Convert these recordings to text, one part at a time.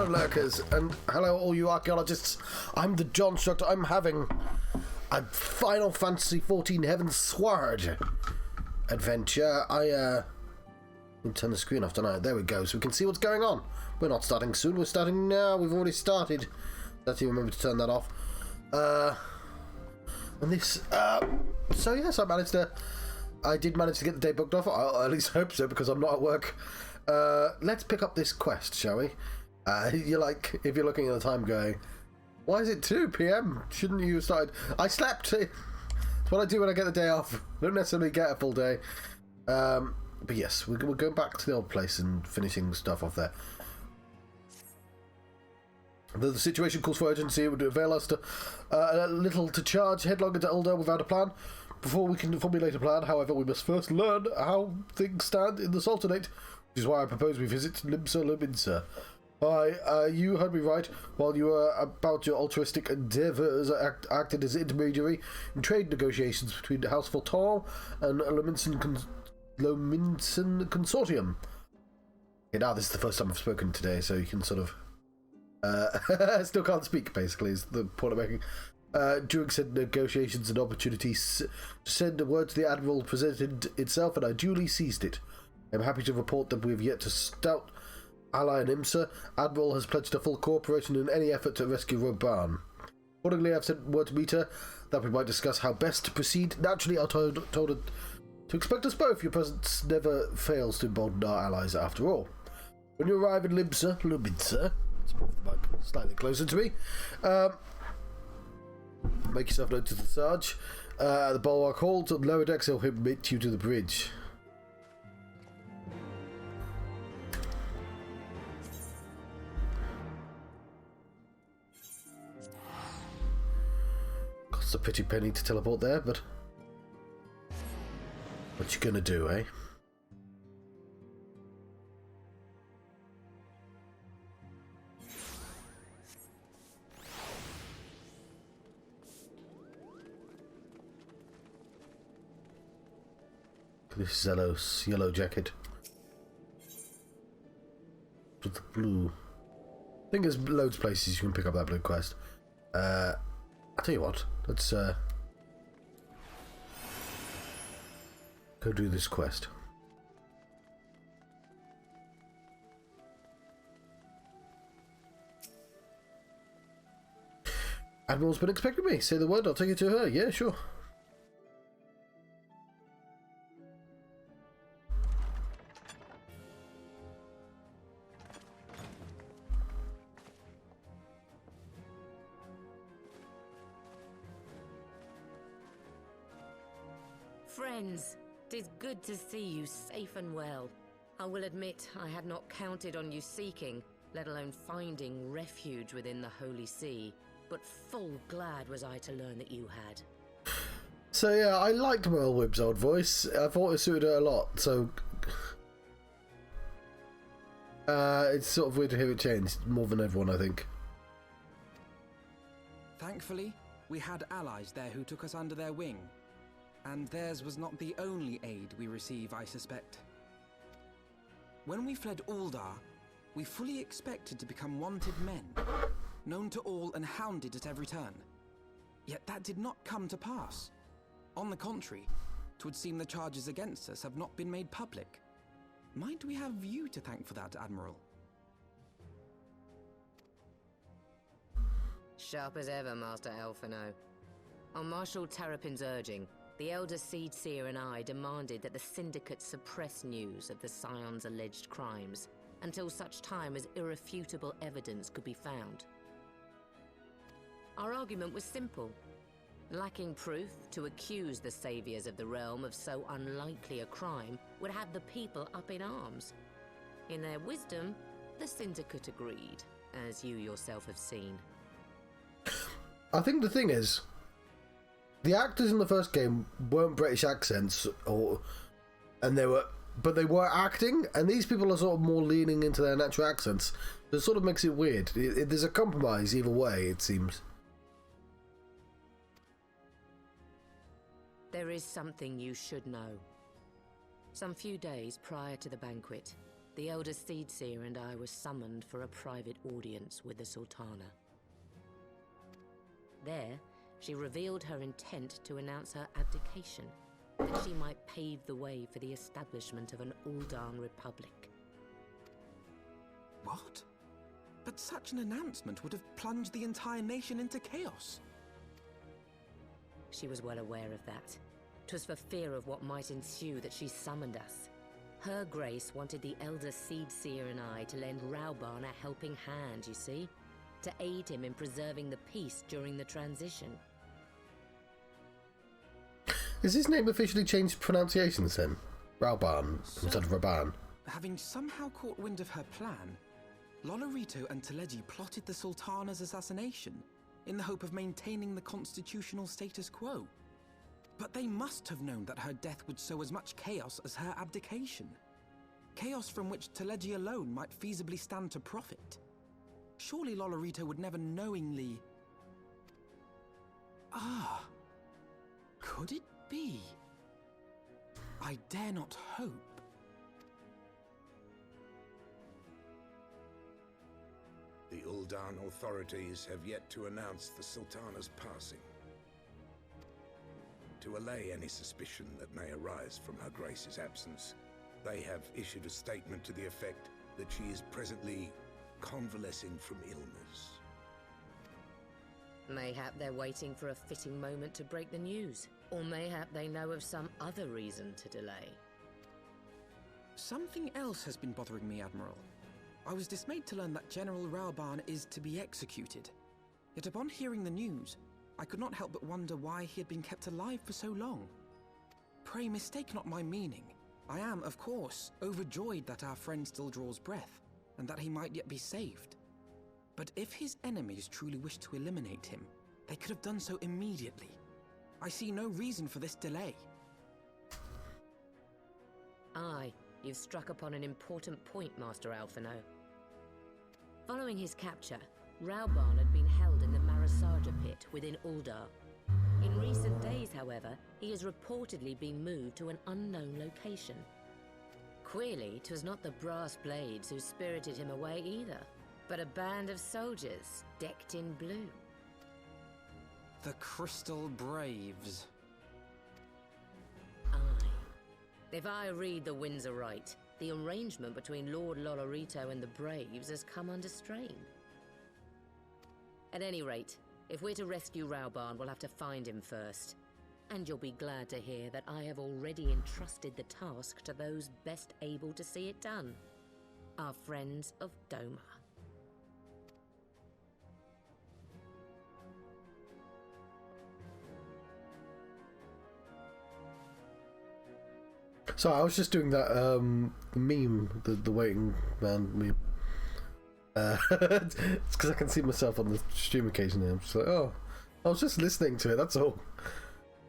Hello, lurkers, and hello, all you archaeologists. I'm the John Structor. I'm having a Final Fantasy XIV Heavensward adventure. Let me turn the screen off, don't I? There we go, so we can see what's going on. We're not starting soon, we're starting now. We've already started. Let's see, remember to turn that off. So yes, I did manage to get the day booked off. I at least hope so, because I'm not at work. Let's pick up this quest, shall we? You're like, if you're looking at the time going, why is it 2 p.m? Shouldn't you have started? I slept. It's what I do when I get the day off. I don't necessarily get a full day. But yes, we're going back to the old place and finishing stuff off there. The situation calls for urgency. It would avail us to a little to charge headlong into Ul'dah without a plan. Before we can formulate a plan, however, we must first learn how things stand in the Sultanate, which is why I propose we visit Limsa. You heard me right. While you were about your altruistic endeavours, acted as intermediary in trade negotiations between House Voltaire and Lominson Consortium. Okay, now this is the first time I've spoken today, so you can sort of... still can't speak, basically, is the point I'm making. During said negotiations and opportunities to send a word to the Admiral presented itself, and I duly seized it. I'm happy to report that we have yet to stout ally in IMSA. Admiral has pledged a full cooperation in any effort to rescue Raubahn. Accordingly, I've sent word to meet her that we might discuss how best to proceed. Naturally, I told her to expect us both. Your presence never fails to embolden our allies after all. When you arrive in Limsa, let's move the mic slightly closer to me. Make yourself known to the Sarge. The bulwark holds on the lower decks. He'll admit you to the bridge. Costs a pretty penny to teleport there, but what you gonna do, eh? This yellow jacket with the blue. I think there's loads of places you can pick up that blue quest. I'll tell you what, let's go do this quest. Admiral's been expecting me. Say the word, I'll take you to her. Yeah, sure. Friends, 'tis good to see you safe and well. I will admit I had not counted on you seeking, let alone finding refuge within the Holy See, but full glad was I to learn that you had. So yeah, I liked Merlwyb's old voice. I thought it suited her a lot, so... it's sort of weird to hear it change, more than everyone, I think. Thankfully, we had allies there who took us under their wing. And theirs was not the only aid we receive, I suspect. When we fled Ul'dah, we fully expected to become wanted men, known to all and hounded at every turn. Yet that did not come to pass. On the contrary, 'twould seem the charges against us have not been made public. Might we have you to thank for that, Admiral? Sharp as ever, Master Elfino. On Marshal Terrapin's urging, the Elder Seed Seer and I demanded that the Syndicate suppress news of the Scion's alleged crimes until such time as irrefutable evidence could be found. Our argument was simple. Lacking proof, to accuse the saviors of the realm of so unlikely a crime would have the people up in arms. In their wisdom, the Syndicate agreed, as you yourself have seen. I think the thing is, the actors in the first game weren't British accents, but they were acting, and these people are sort of more leaning into their natural accents. So it sort of makes it weird. There's a compromise either way, it seems. There is something you should know. Some few days prior to the banquet, the Elder Seedseer and I were summoned for a private audience with the Sultana. There, she revealed her intent to announce her abdication, that she might pave the way for the establishment of an Uldan Republic. What? But such an announcement would have plunged the entire nation into chaos. She was well aware of that. 'Twas for fear of what might ensue that she summoned us. Her Grace wanted the Elder Seedseer and I to lend Raubahn a helping hand, you see? To aid him in preserving the peace during the transition. Is his name officially changed pronunciations then? Raubahn instead of Raubahn. Having somehow caught wind of her plan, Lolorito and Teleji plotted the Sultana's assassination in the hope of maintaining the constitutional status quo. But they must have known that her death would sow as much chaos as her abdication. Chaos from which Teleji alone might feasibly stand to profit. Surely Lolorito would never knowingly... Ah, could it be? I dare not hope. The Uldan authorities have yet to announce the Sultana's passing. To allay any suspicion that may arise from Her Grace's absence, they have issued a statement to the effect that she is presently convalescing from illness. Mayhap they're waiting for a fitting moment to break the news. Or mayhap they know of some other reason to delay. Something else has been bothering me, Admiral. I was dismayed to learn that General Raubahn is to be executed. Yet upon hearing the news, I could not help but wonder why he had been kept alive for so long. Pray mistake not my meaning. I am, of course, overjoyed that our friend still draws breath, and that he might yet be saved. But if his enemies truly wished to eliminate him, they could have done so immediately. I see no reason for this delay. Aye, you've struck upon an important point, Master Alphino. Following his capture, Raubahn had been held in the Marasaja pit within Uldar. In recent days, however, he has reportedly been moved to an unknown location. Queerly, 'twas not the brass blades who spirited him away either, but a band of soldiers decked in blue. The Crystal Braves. Aye. If I read the winds aright, the arrangement between Lord Lolorito and the Braves has come under strain. At any rate, if we're to rescue Raubahn, we'll have to find him first. And you'll be glad to hear that I have already entrusted the task to those best able to see it done. Our friends of Doma. So I was just doing that meme, the waiting man meme. It's because I can see myself on the stream occasionally. I'm just like, oh, I was just listening to it, that's all.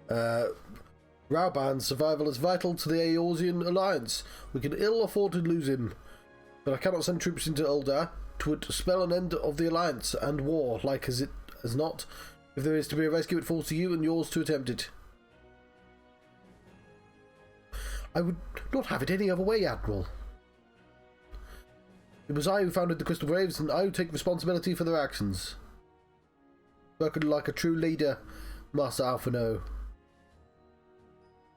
Raubahn's survival is vital to the Eorzean alliance. We can ill afford to lose him. But I cannot send troops into Uldar. 'Twould spell an end of the alliance and war, like as it as not. If there is to be a rescue, it falls to you and yours to attempt it. I would not have it any other way, Admiral. It was I who founded the Crystal Braves, and I who take responsibility for their actions. Working like a true leader, Master Alphino.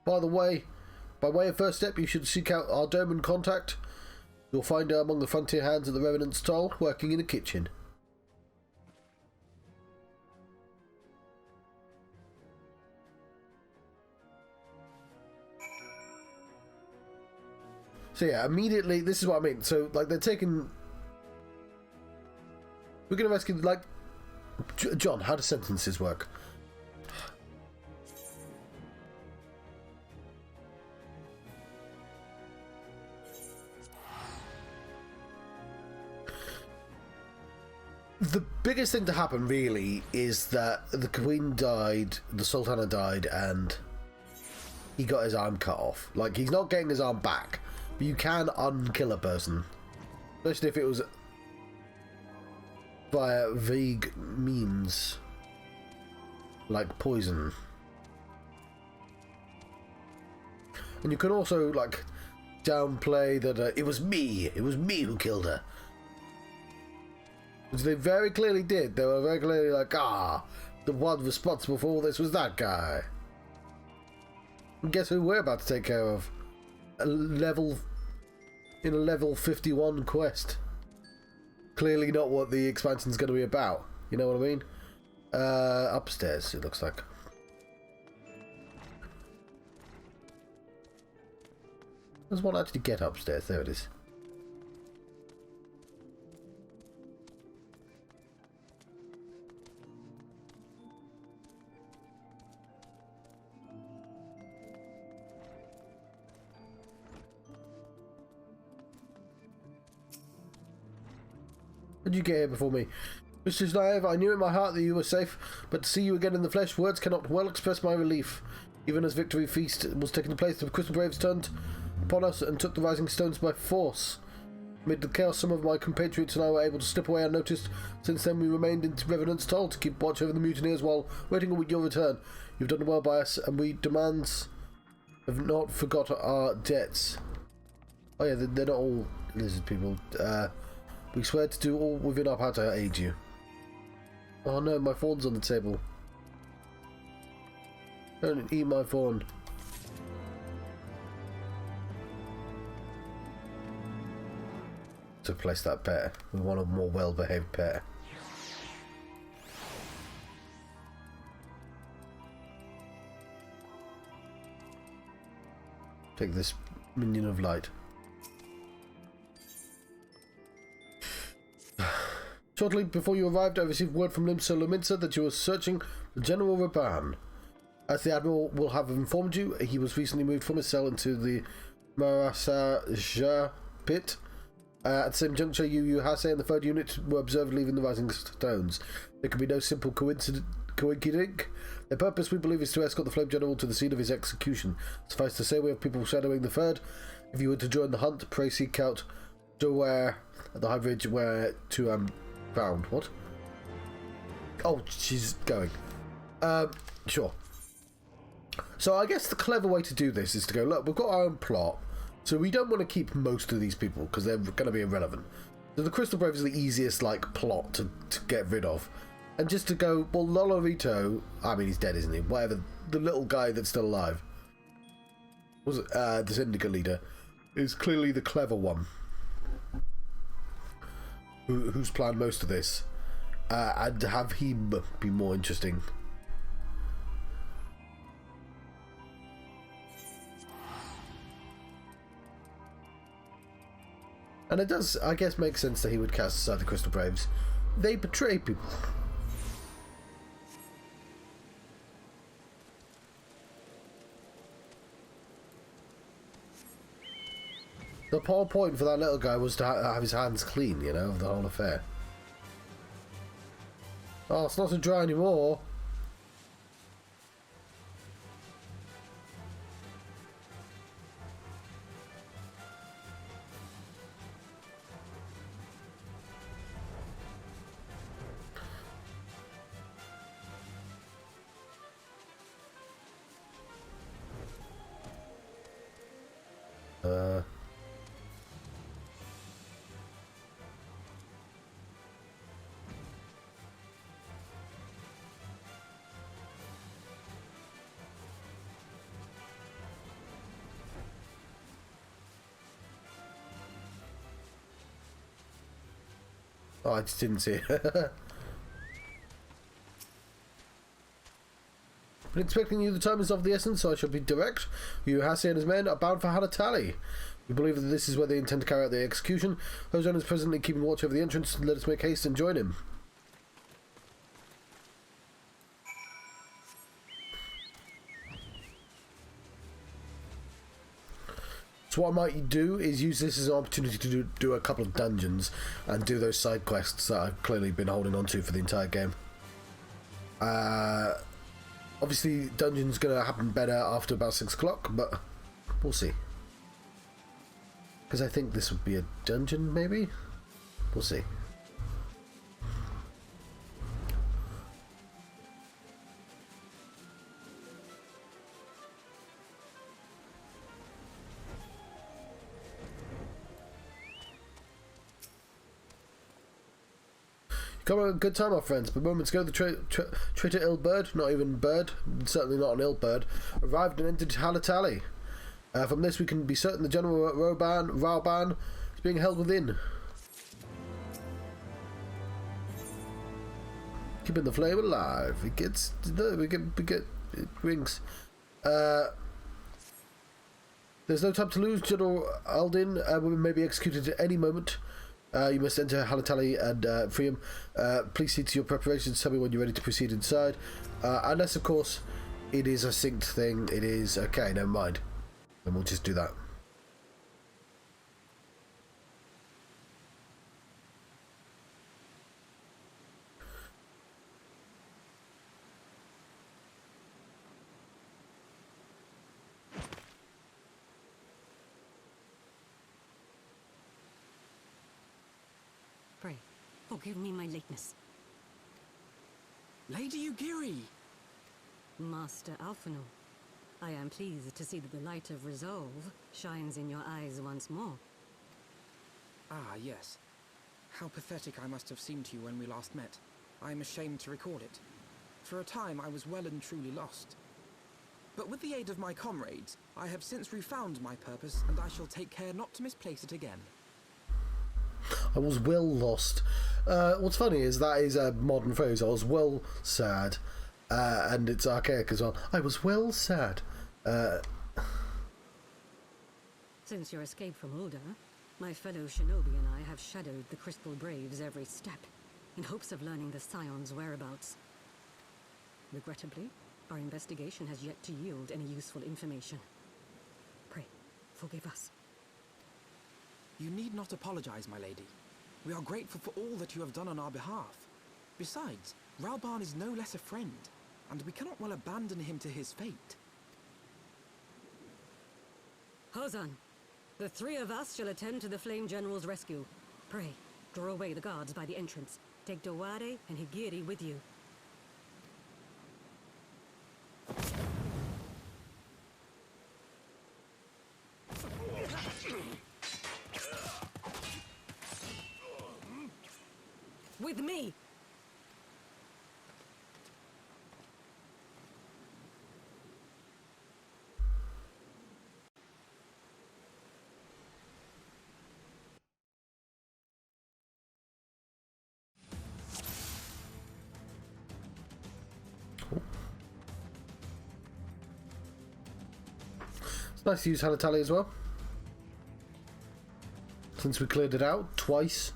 By the way, by way of first step, you should seek out our Doman contact. You'll find her among the frontier hands at the Revenant's Toll, working in a kitchen. So yeah, immediately, this is what I mean. So, like, they're taking... We're going to rescue, like... John, how do sentences work? The biggest thing to happen, really, is that the Queen died, the Sultana died, and he got his arm cut off. Like, he's not getting his arm back. But you can unkill a person, especially if it was via vague means, like poison. And you can also, like, downplay that it was me who killed her. Which they very clearly did. They were very clearly like, the one responsible for all this was that guy. And guess who we're about to take care of? In a level 51 quest. Clearly not what the expansion's going to be about. You know what I mean? Upstairs, it looks like. Does one actually get upstairs? There it is. Did you get here before me? Mr. Naive, I knew in my heart that you were safe, but to see you again in the flesh, words cannot well express my relief. Even as victory feast was taking place, the Crystal Braves turned upon us and took the Rising Stones by force. Amid the chaos, some of my compatriots and I were able to slip away unnoticed. Since then, we remained in Revenant's Toll to keep watch over the mutineers while waiting on your return. You've done well by us, and we demands have not forgot our debts. Oh yeah, they're not all lizard people. We swear to do all within our power to aid you. Oh no, my fawn's on the table. Don't eat my fawn. To replace that pet, we want a more well-behaved pet. Take this minion of light. Shortly before you arrived, I received word from Limsa Lominsa that you were searching for General Raubahn. As the Admiral will have informed you, he was recently moved from his cell into the Marasaja pit. At the same juncture, you Hase and the 3rd unit were observed leaving the Rising Stones. There could be no simple coincidence. Their purpose, we believe, is to escort the Flame General to the scene of his execution. Suffice to say, we have people shadowing the 3rd. If you were to join the hunt, pray seek out Joware at the High Bridge where to found. What? Oh, she's going. Sure. So I guess the clever way to do this is to go, look, we've got our own plot, so we don't want to keep most of these people because they're going to be irrelevant. So the Crystal Brave is the easiest, like, plot to get rid of. And just to go, well, Lolorito, I mean, he's dead, isn't he? Whatever, the little guy that's still alive, was the Syndicate leader, is clearly the clever one. Who's planned most of this, and have him be more interesting. And it does, I guess, make sense that he would cast aside the Crystal Braves. They betray people. The whole point for that little guy was to have his hands clean, you know, of the whole affair. Oh, it's not so dry anymore. Oh, I just didn't see it. Been expecting you. The time is of the essence, so I shall be direct. You, Hase and his men, are bound for Halatali. We believe that this is where they intend to carry out the execution. Hojan is presently keeping watch over the entrance. Let us make haste and join him. So what I might do is use this as an opportunity to do a couple of dungeons and do those side quests that I've clearly been holding on to for the entire game. Obviously, dungeon's going to happen better after about 6 o'clock, but we'll see. Because I think this would be a dungeon, maybe? We'll see. Come on, good time, our friends. But moments ago, the traitor ill bird, not even bird, certainly not an ill bird, arrived and entered Halatali. From this, we can be certain the General Raubahn is being held within. Keeping the flame alive. It gets, we get it rings. There's no time to lose, General Aldynn. We may be executed at any moment. You must enter Halatali and free him. Please see to your preparations. Tell me when you're ready to proceed inside. Unless, of course, it is a synced thing. It is... Okay, never mind. Then we'll just do that. Pray, forgive me my lateness. Lady Ugiri! Master Alphinaud, I am pleased to see that the light of resolve shines in your eyes once more. Ah, yes. How pathetic I must have seemed to you when we last met. I am ashamed to record it. For a time I was well and truly lost. But with the aid of my comrades, I have since refound my purpose, and I shall take care not to misplace it again. I was well lost. What's funny is that is a modern phrase. I was well sad. And it's archaic as well. I was well sad. Since your escape from Ulda, my fellow shinobi and I have shadowed the Crystal Braves every step, in hopes of learning the Scion's whereabouts. Regrettably, our investigation has yet to yield any useful information. Pray, forgive us. You need not apologize, my lady. We are grateful for all that you have done on our behalf. Besides, Raubahn is no less a friend, and we cannot well abandon him to his fate. Hozan, the three of us shall attend to the Flame General's rescue. Pray, draw away the guards by the entrance. Take Dowade and Higiri with you. With me! It's nice to use Halatali as well. Since we cleared it out twice.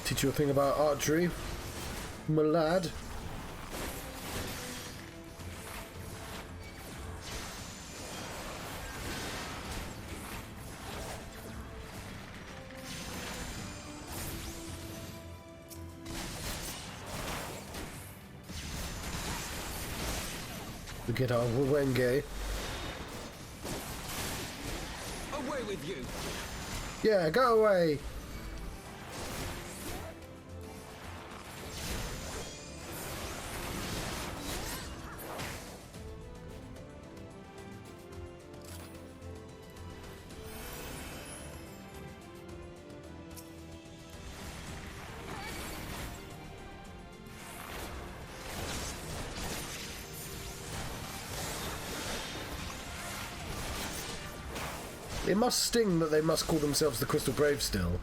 Teach you a thing about archery, my lad. We get our Wenge. Away with you! Yeah, go away! It must sting that they must call themselves the Crystal Brave still.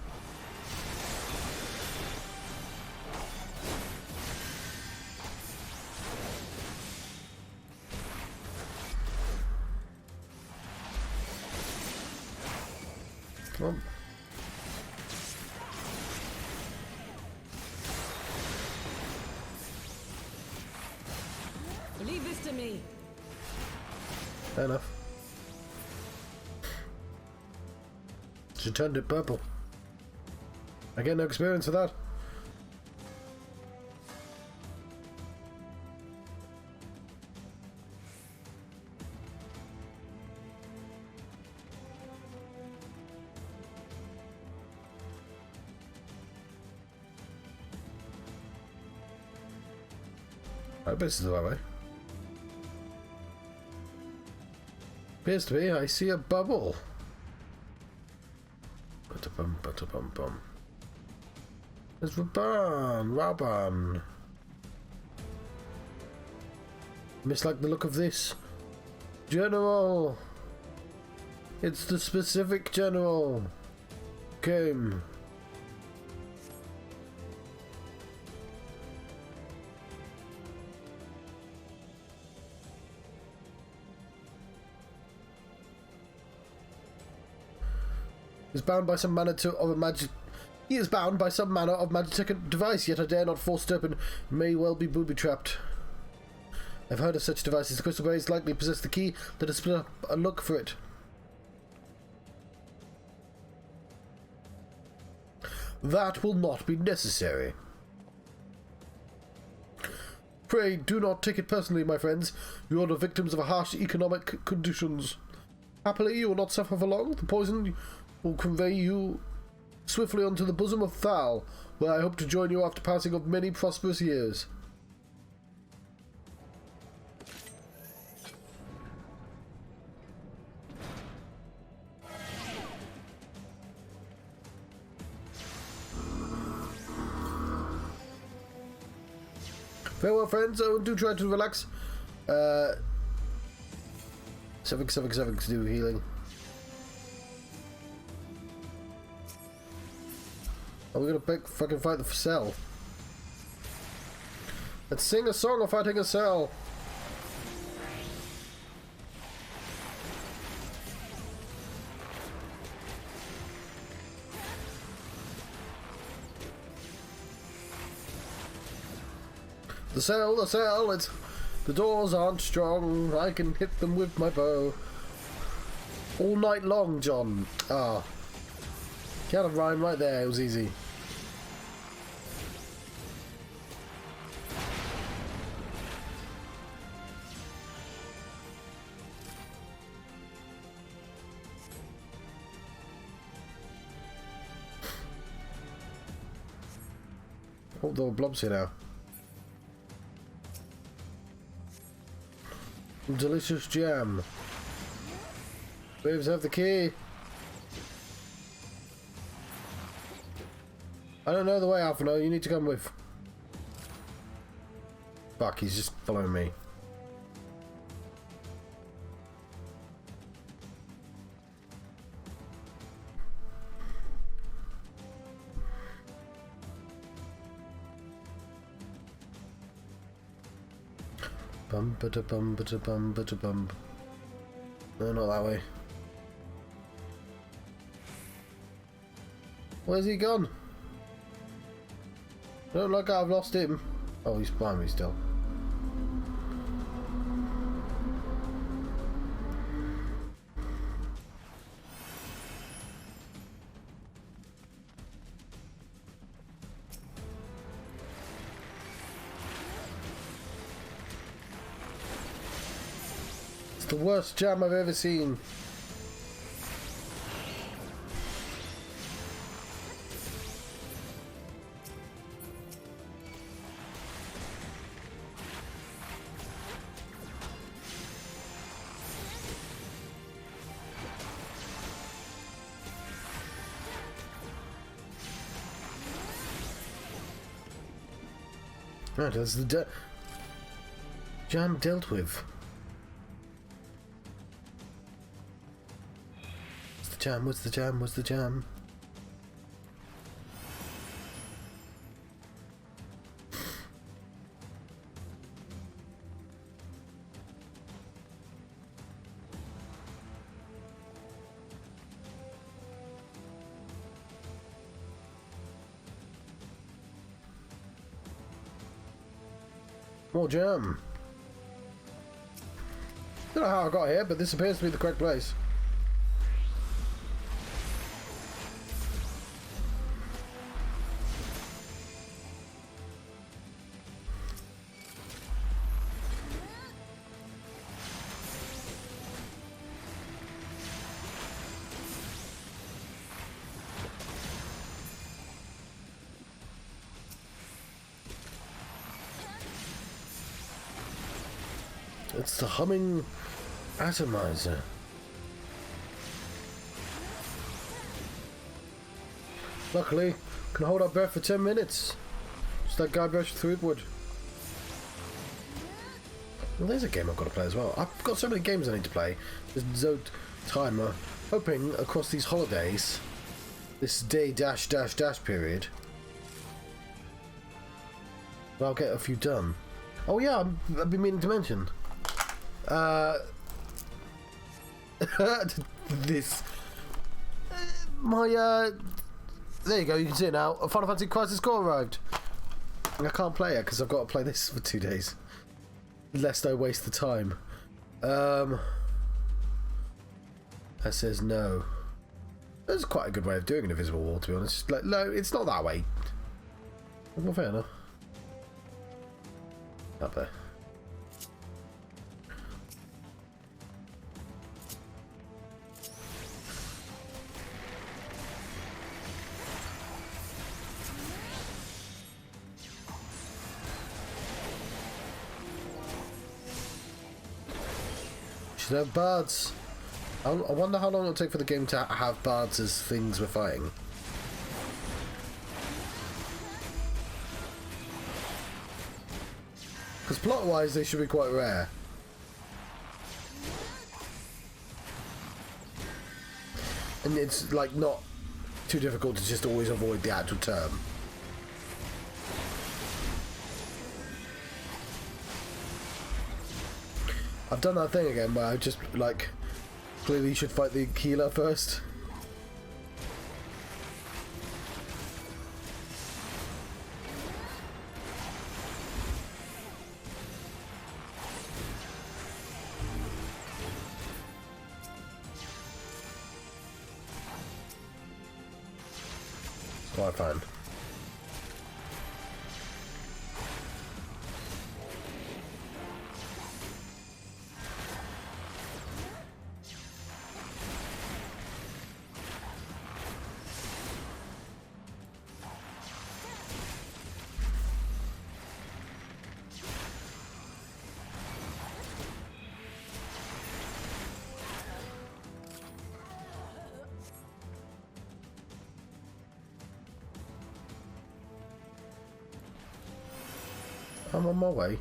Come on. Leave this to me. Fair enough. She turned it purple. I get no experience for that. I bet this is the right way. Appears to be. I see a bubble. Bum, bum, bum. There's Raubahn. Mislike the look of this. General! It's the specific general. Came. Is bound by some manner of a magic. He is bound by some manner of magic device, yet I dare not force it open. May well be booby-trapped. I've heard of such devices. The crystal braves likely possess the key. Let us split up and look for it. That will not be necessary. Pray do not take it personally, my friends. You are the victims of harsh economic conditions. Happily, you will not suffer for long. The poison will convey you swiftly onto the bosom of Thal, where I hope to join you after passing of many prosperous years. Farewell, friends. Oh, do try to relax. 777 to do healing. Are we gonna fucking fight the cell? Let's sing a song of fighting a cell. The cell, it's... The doors aren't strong, I can hit them with my bow. All night long, John. Ah. Can't have rhyme right there, it was easy. Oh, there were blobs here now. Delicious jam. Waves have the key. I don't know the way, Alphino. You need to come with. Fuck, he's just following me. Bum ba da bum ba da bum ba da bum. No, not that way. Where's he gone? I don't look like I've lost him. Oh, he's behind me still. It's the worst jam I've ever seen. Right, that's the jam dealt with. What's the jam? What's the jam? What's the jam? More jam. Don't know how I got here, but this appears to be the correct place. It's the humming atomizer. Luckily, can hold our breath for 10 minutes. Just that guy brushed through wood. Well, there's a game I've got to play as well. I've got so many games I need to play. There's no time. Hoping across these holidays, this day dash dash dash period, I'll get a few done. Oh yeah, I've been meaning to mention. This. There you go, you can see it now. A Final Fantasy Crisis Core arrived. I can't play it because I've got to play this for 2 days. Lest I waste the time. That says no. That's quite a good way of doing an invisible wall, to be honest. Like, no, it's not that way. Well, fair enough. Up there. Should have bards. I wonder how long it'll take for the game to have bards as things we're fighting. Because plot-wise, they should be quite rare. And it's like not too difficult to just always avoid the actual term. I've done that thing again where I just, like, clearly you should fight the healer first. It's quite fun. I'm on my way.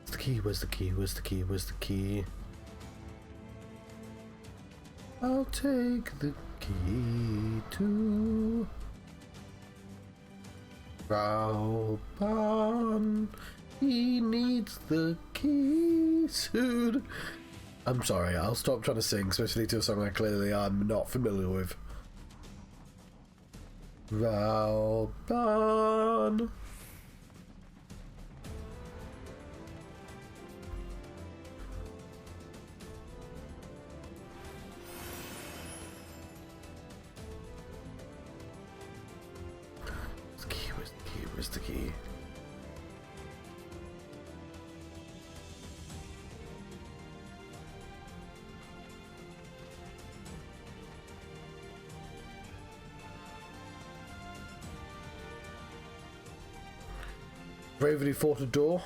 Where's the key? Where's the key? Where's the key? Where's the key? I'll take the key to Raubahn. He needs the key soon. I'm sorry, I'll stop trying to sing, especially to a song I clearly I'm not familiar with. Raubahn. Where's the key? Bravely fought a door.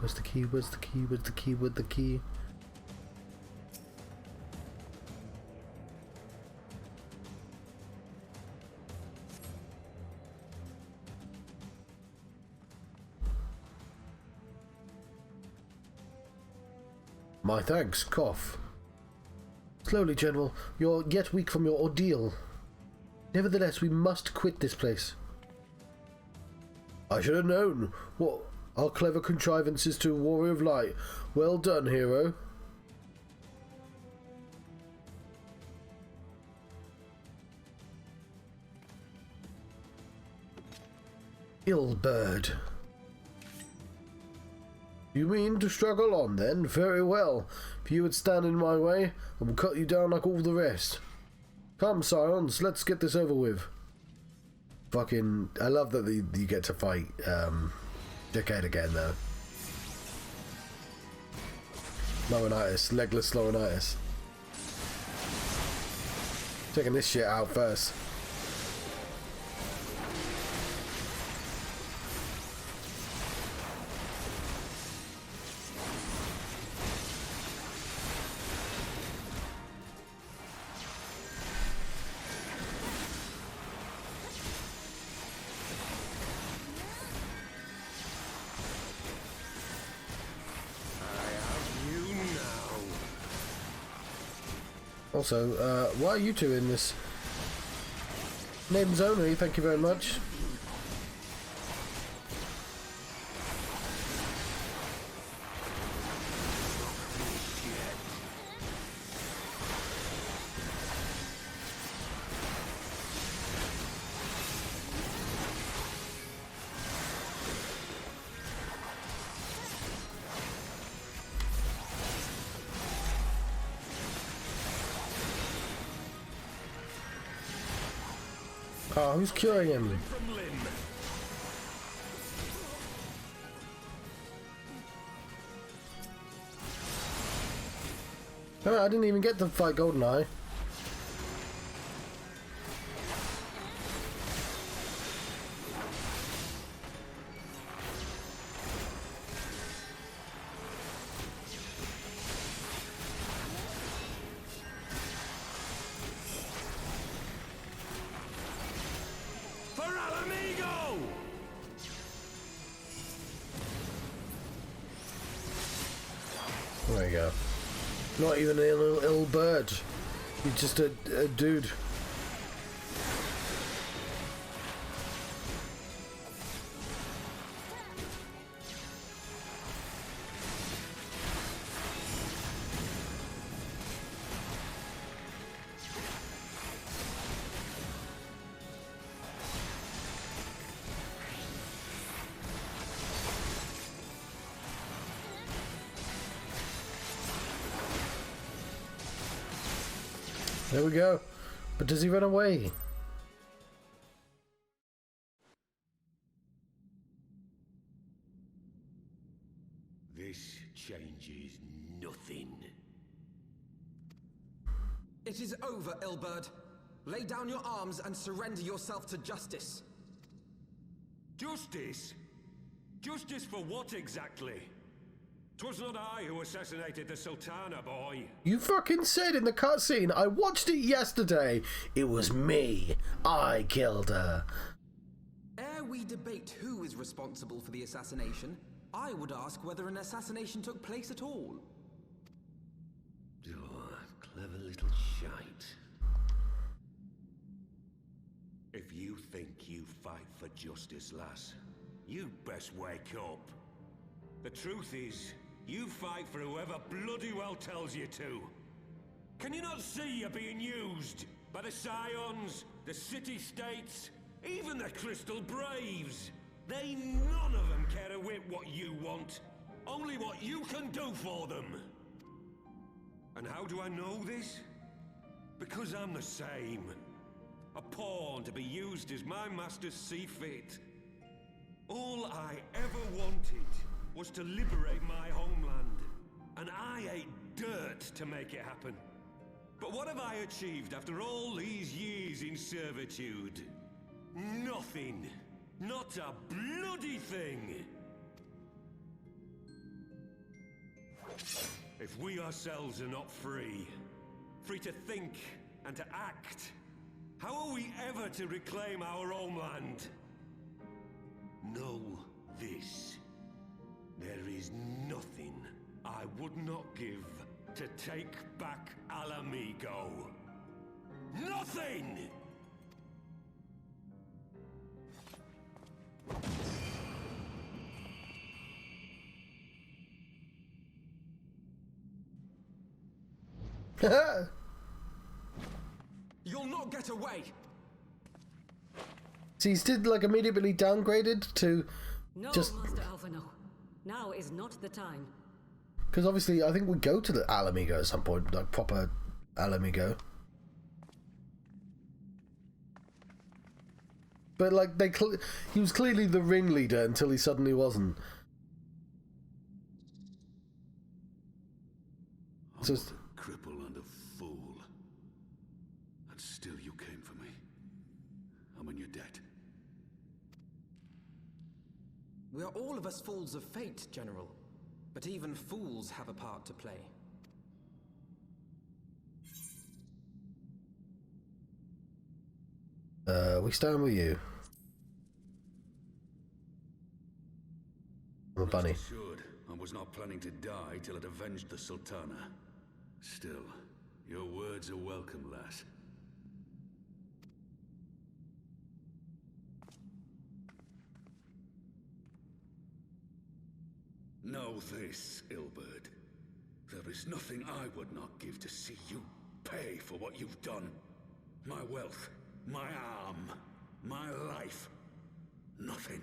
Where's the key? Where's the key? Where's the key? Where's the key? My thanks, cough. Slowly, General. You're yet weak from your ordeal. Nevertheless, we must quit this place. I should have known. What are clever contrivances to a warrior of light. Well done, hero. Ill bird. You mean to struggle on, then? Very well. If you would stand in my way, I will cut you down like all the rest. Come, scions, let's get this over with. Fucking... I love that you get to fight, Dickhead again, though. Laurinaitis. Legless Laurinaitis. Taking this shit out first. Also, why are you two in this? Names only, thank you very much. Oh, who's curing him? Oh, I didn't even get to fight Goldeneye. There you go. Not even an ill bird. He's just a dude. There we go. But does he run away? This changes nothing. It is over, Ilbird. Lay down your arms and surrender yourself to justice. Justice? Justice for what exactly? 'Twas not I who assassinated the Sultana, boy. You fucking said in the cutscene, I watched it yesterday. It was me. I killed her. Ere we debate who is responsible for the assassination, I would ask whether an assassination took place at all. Oh, clever little shite. If you think you fight for justice, lass, you'd best wake up. The truth is, you fight for whoever bloody well tells you to. Can you not see you're being used? By the Scions, the City-States, even the Crystal Braves. They none of them care a whit what you want. Only what you can do for them. And how do I know this? Because I'm the same. A pawn to be used as my masters see fit. All I ever wanted was to liberate my homeland, and I ate dirt to make it happen. But what have I achieved after all these years in servitude? Nothing. Not a bloody thing. If we ourselves are not free, free to think and to act, how are we ever to reclaim our homeland? Know this. There is nothing I would not give to take back Alamigo. Nothing! You'll not get away! So he's still like immediately downgraded to No, just... Master Alpha, no. Now is not the time. Because obviously I think we go to the Alamigo at some point, like proper Alamigo. But like he was clearly the ringleader until he suddenly wasn't. I'm So a cripple and a fool. And still in your debt. We are all of us fools of fate, General. But even fools have a part to play. We stand with you. I'm a bunny. Rest assured, I was not planning to die till I'd avenged the Sultana. Still, your words are welcome, lass. Know this, Ilberd. There is nothing I would not give to see you pay for what you've done. My wealth, my arm, my life. Nothing.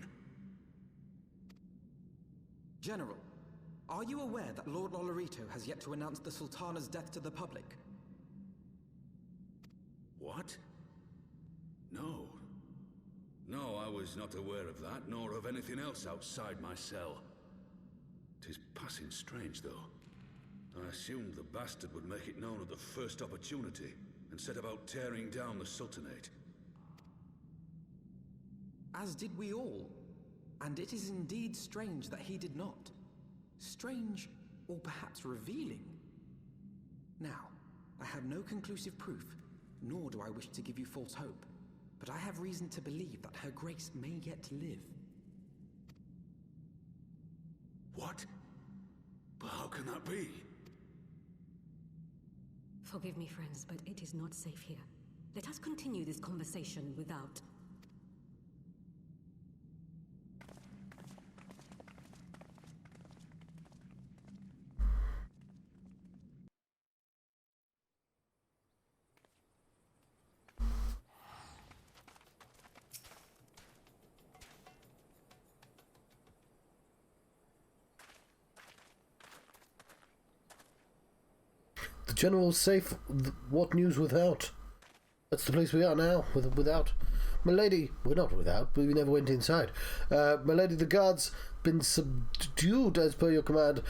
General, are you aware that Lord Lolorito has yet to announce the Sultana's death to the public? What? No. No, I was not aware of that, nor of anything else outside my cell. 'Tis passing strange, though. I assumed the bastard would make it known at the first opportunity, and set about tearing down the Sultanate. As did we all. And it is indeed strange that he did not. Strange, or perhaps revealing. Now, I have no conclusive proof, nor do I wish to give you false hope, but I have reason to believe that Her Grace may yet live. What? But how can that be? Forgive me, friends, but it is not safe here. Let us continue this conversation without... The General's safe. What news without? That's the place we are now. Without. My lady, we're not without, but we never went inside. My lady, the guards been subdued as per your command.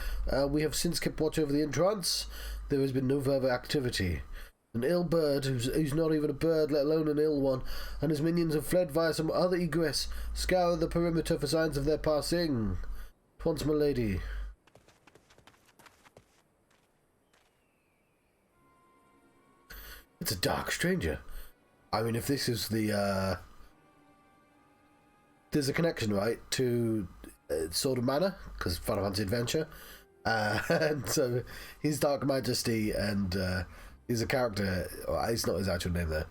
We have since kept watch over the entrance. There has been no further activity. An ill bird, who's not even a bird, let alone an ill one, and his minions have fled via some other egress. Scour the perimeter for signs of their passing. At once, my lady. It's a dark stranger. I mean, if this is the, there's a connection, right, to Sword of Mana, because Final Fantasy Adventure, and so he's Dark Majesty, and he's a character, it's not his actual name there,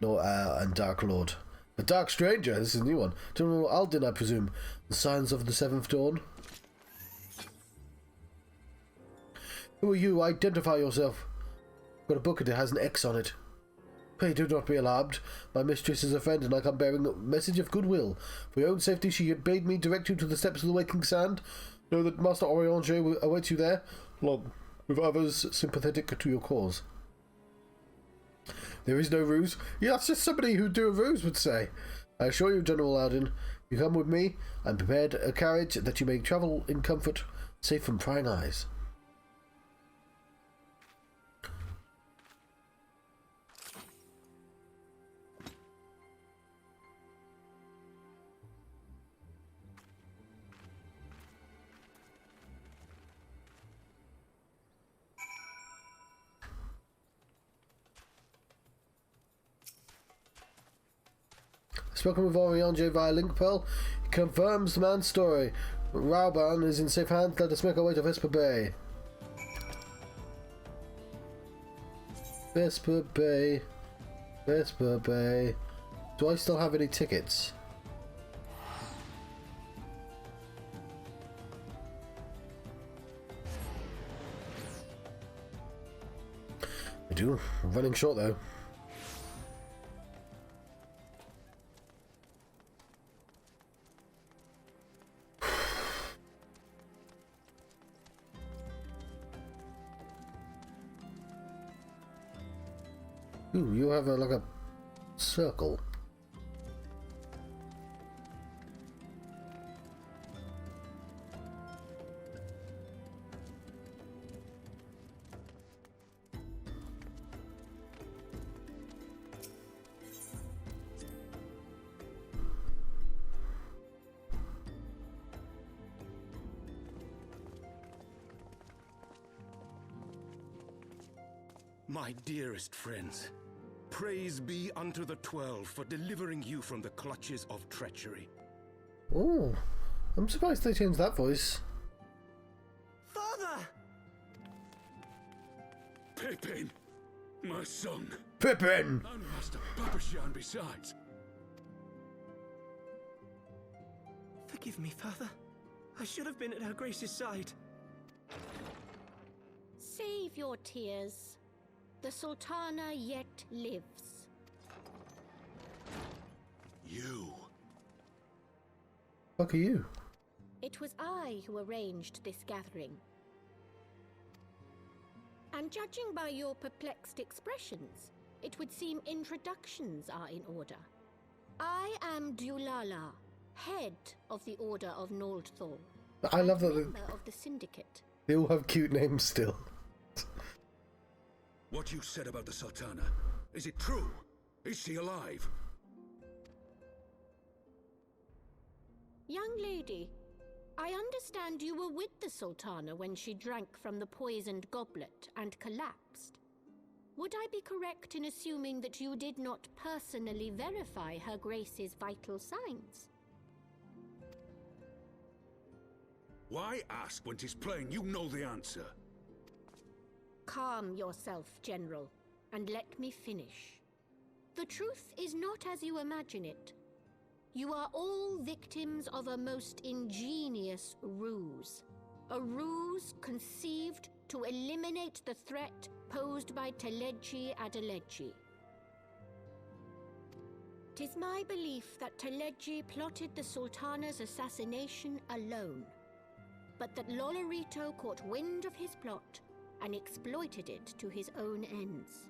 nor, and Dark Lord. But Dark Stranger, this is a new one. General Aldynn, I presume, the Signs of the Seventh Dawn. Who are you? Identify yourself. Got a book and it has an X on it. Pray do not be alarmed. My mistress is a friend and I come bearing a message of goodwill. For your own safety she bade me direct you to the steps of the Waking Sand. Know that Master Orianger awaits you there, along with others sympathetic to your cause. There is no ruse. Yeah, that's just somebody who'd do a ruse would say. I assure you, General Aldynn, you come with me and prepared a carriage that you may travel in comfort, safe from prying eyes. Spoken with Orianger via link pearl. He confirms the man's story. Raubahn is in safe hands. Let us make our way to Vesper Bay. Vesper Bay. Vesper Bay. Do I still have any tickets? I do. I'm running short though. Ooh, you have like a circle. My dearest friends, praise be unto the 12 for delivering you from the clutches of treachery. Oh, I'm surprised they changed that voice. Father! Pippin, my son. Pippin! And Master Papashan besides. Forgive me, Father. I should have been at Her Grace's side. Save your tears. The Sultana yet lives. You. Fuck are you? It was I who arranged this gathering. And judging by your perplexed expressions, it would seem introductions are in order. I am Dulala, head of the Order of Noldthal. I love that member of the Syndicate. they all have cute names still. What you said about the Sultana, is it true? Is she alive? Young lady, I understand you were with the Sultana when she drank from the poisoned goblet and collapsed. Would I be correct in assuming that you did not personally verify Her Grace's vital signs? Why ask when 'tis plain you know the answer? Calm yourself, General, and let me finish. The truth is not as you imagine it. You are all victims of a most ingenious ruse. A ruse conceived to eliminate the threat posed by Teleji Adeleji. 'Tis my belief that Teleji plotted the Sultana's assassination alone, but that Lolorito caught wind of his plot and exploited it to his own ends.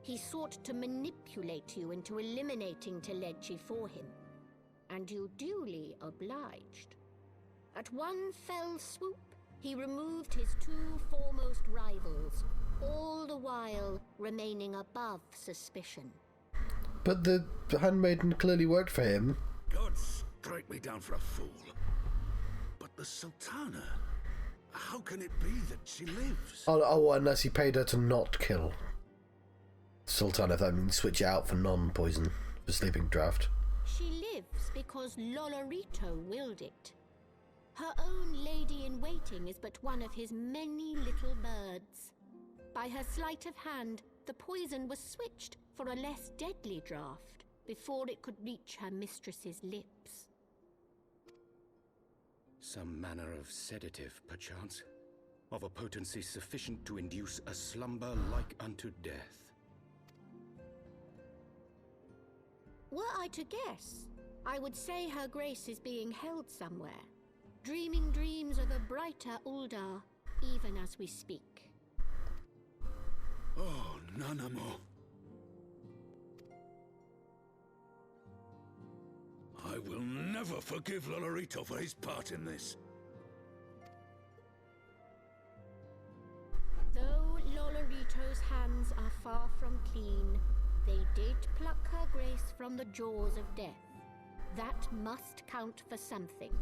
He sought to manipulate you into eliminating Teleji for him, and you duly obliged. At one fell swoop, he removed his two foremost rivals, all the while remaining above suspicion. But the handmaiden clearly worked for him. God strike me down for a fool. But the Sultana, how can it be that she lives? Oh, unless he paid her to not kill Sultana, if that means switch it out for non-poison, for sleeping draft. She lives because Lolorito willed it. Her own lady-in-waiting is but one of his many little birds. By her sleight of hand, the poison was switched for a less deadly draught before it could reach her mistress's lips. Some manner of sedative, perchance, of a potency sufficient to induce a slumber like unto death. Were I to guess, I would say Her Grace is being held somewhere, dreaming dreams of a brighter Uldar, even as we speak. Oh, Nanamo. I will never forgive Lolorito for his part in this. Though Lolorito's hands are far from clean, they did pluck Her Grace from the jaws of death. That must count for something.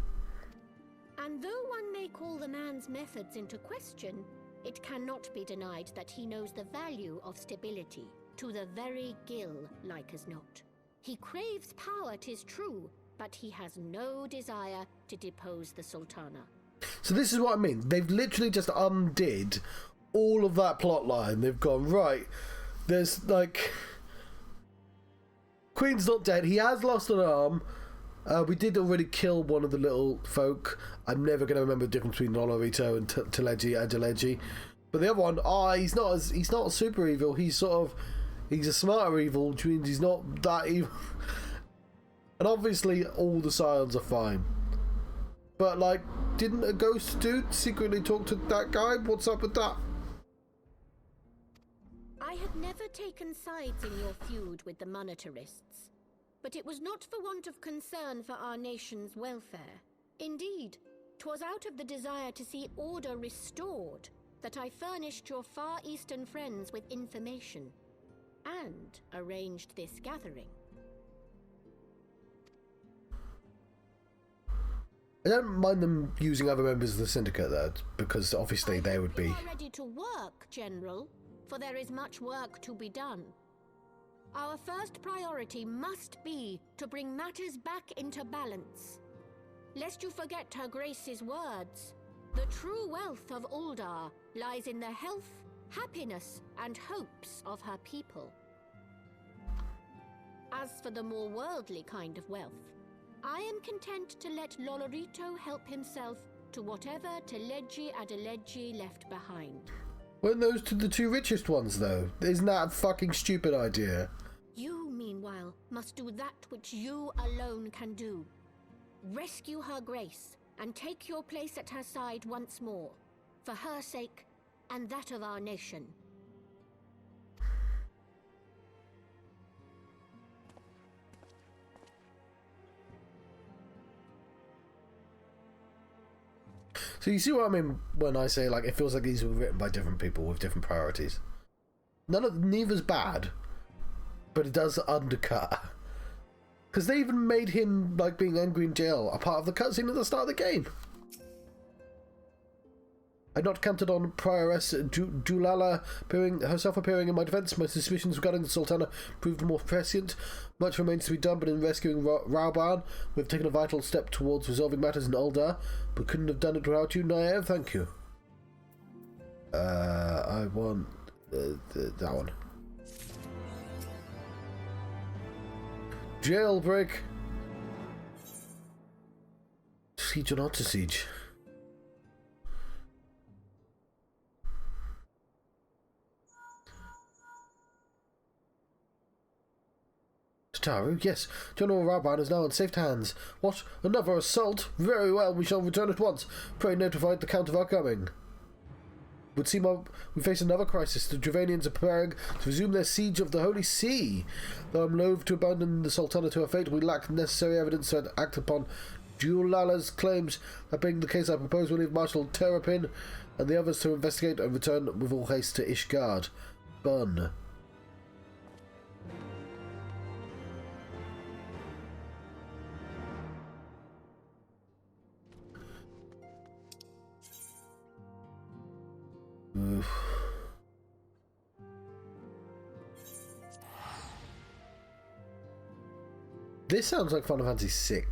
And though one may call the man's methods into question, it cannot be denied that he knows the value of stability, to the very gill, like as not. He craves power, 'tis true, but he has no desire to depose the Sultana. So this is what I mean. They've literally just undid all of that plot line. They've gone, right, there's like... Queen's not dead. He has lost an arm. We did already kill one of the little folk. I'm never going to remember the difference between Lolorito and Teleji Adeleji. But the other one, he's not super evil. He's a smarter evil, which means he's not that evil. And obviously, all the scions are fine. But like, didn't a ghost dude secretly talk to that guy? What's up with that? I had never taken sides in your feud with the monetarists, but it was not for want of concern for our nation's welfare. Indeed, 'twas out of the desire to see order restored that I furnished your Far Eastern friends with information, and arranged this gathering. I don't mind them using other members of the Syndicate, though, because obviously they would be... You are ready to work, General, for there is much work to be done. Our first priority must be to bring matters back into balance. Lest you forget Her Grace's words, the true wealth of Uldar lies in the health, happiness, and hopes of her people. As for the more worldly kind of wealth, I am content to let Lolorito help himself to whatever Teledji Adeledji left behind. Weren't those the two richest ones, though? Isn't that a fucking stupid idea? You, meanwhile, must do that which you alone can do. Rescue Her Grace, and take your place at her side once more, for her sake, and that of our nation. So you see what I mean when I say, like, it feels like these were written by different people with different priorities. Neither's bad, but it does undercut. Because they even made him, like, being angry in jail a part of the cutscene at the start of the game. I'd not counted on Prioress Julala herself appearing in my defence. My suspicions regarding the Sultana proved more prescient. Much remains to be done, but in rescuing Raubahn, we've taken a vital step towards resolving matters in Uldar, but couldn't have done it without you, Naev. Thank you. I want that one. Jailbreak. Siege or not to siege? Tataru, yes. General Raubahn is now in safe hands. What? Another assault? Very well, we shall return at once. Pray notify the Count of our coming. Would seem we face another crisis. The Dravanians are preparing to resume their siege of the Holy See. Though I'm loath to abandon the Sultana to her fate, we lack necessary evidence to act upon Julala's claims. That being the case, I propose we leave Marshal Terrapin and the others to investigate and return with all haste to Ishgard. Bun. Oof. This sounds like Final Fantasy VI.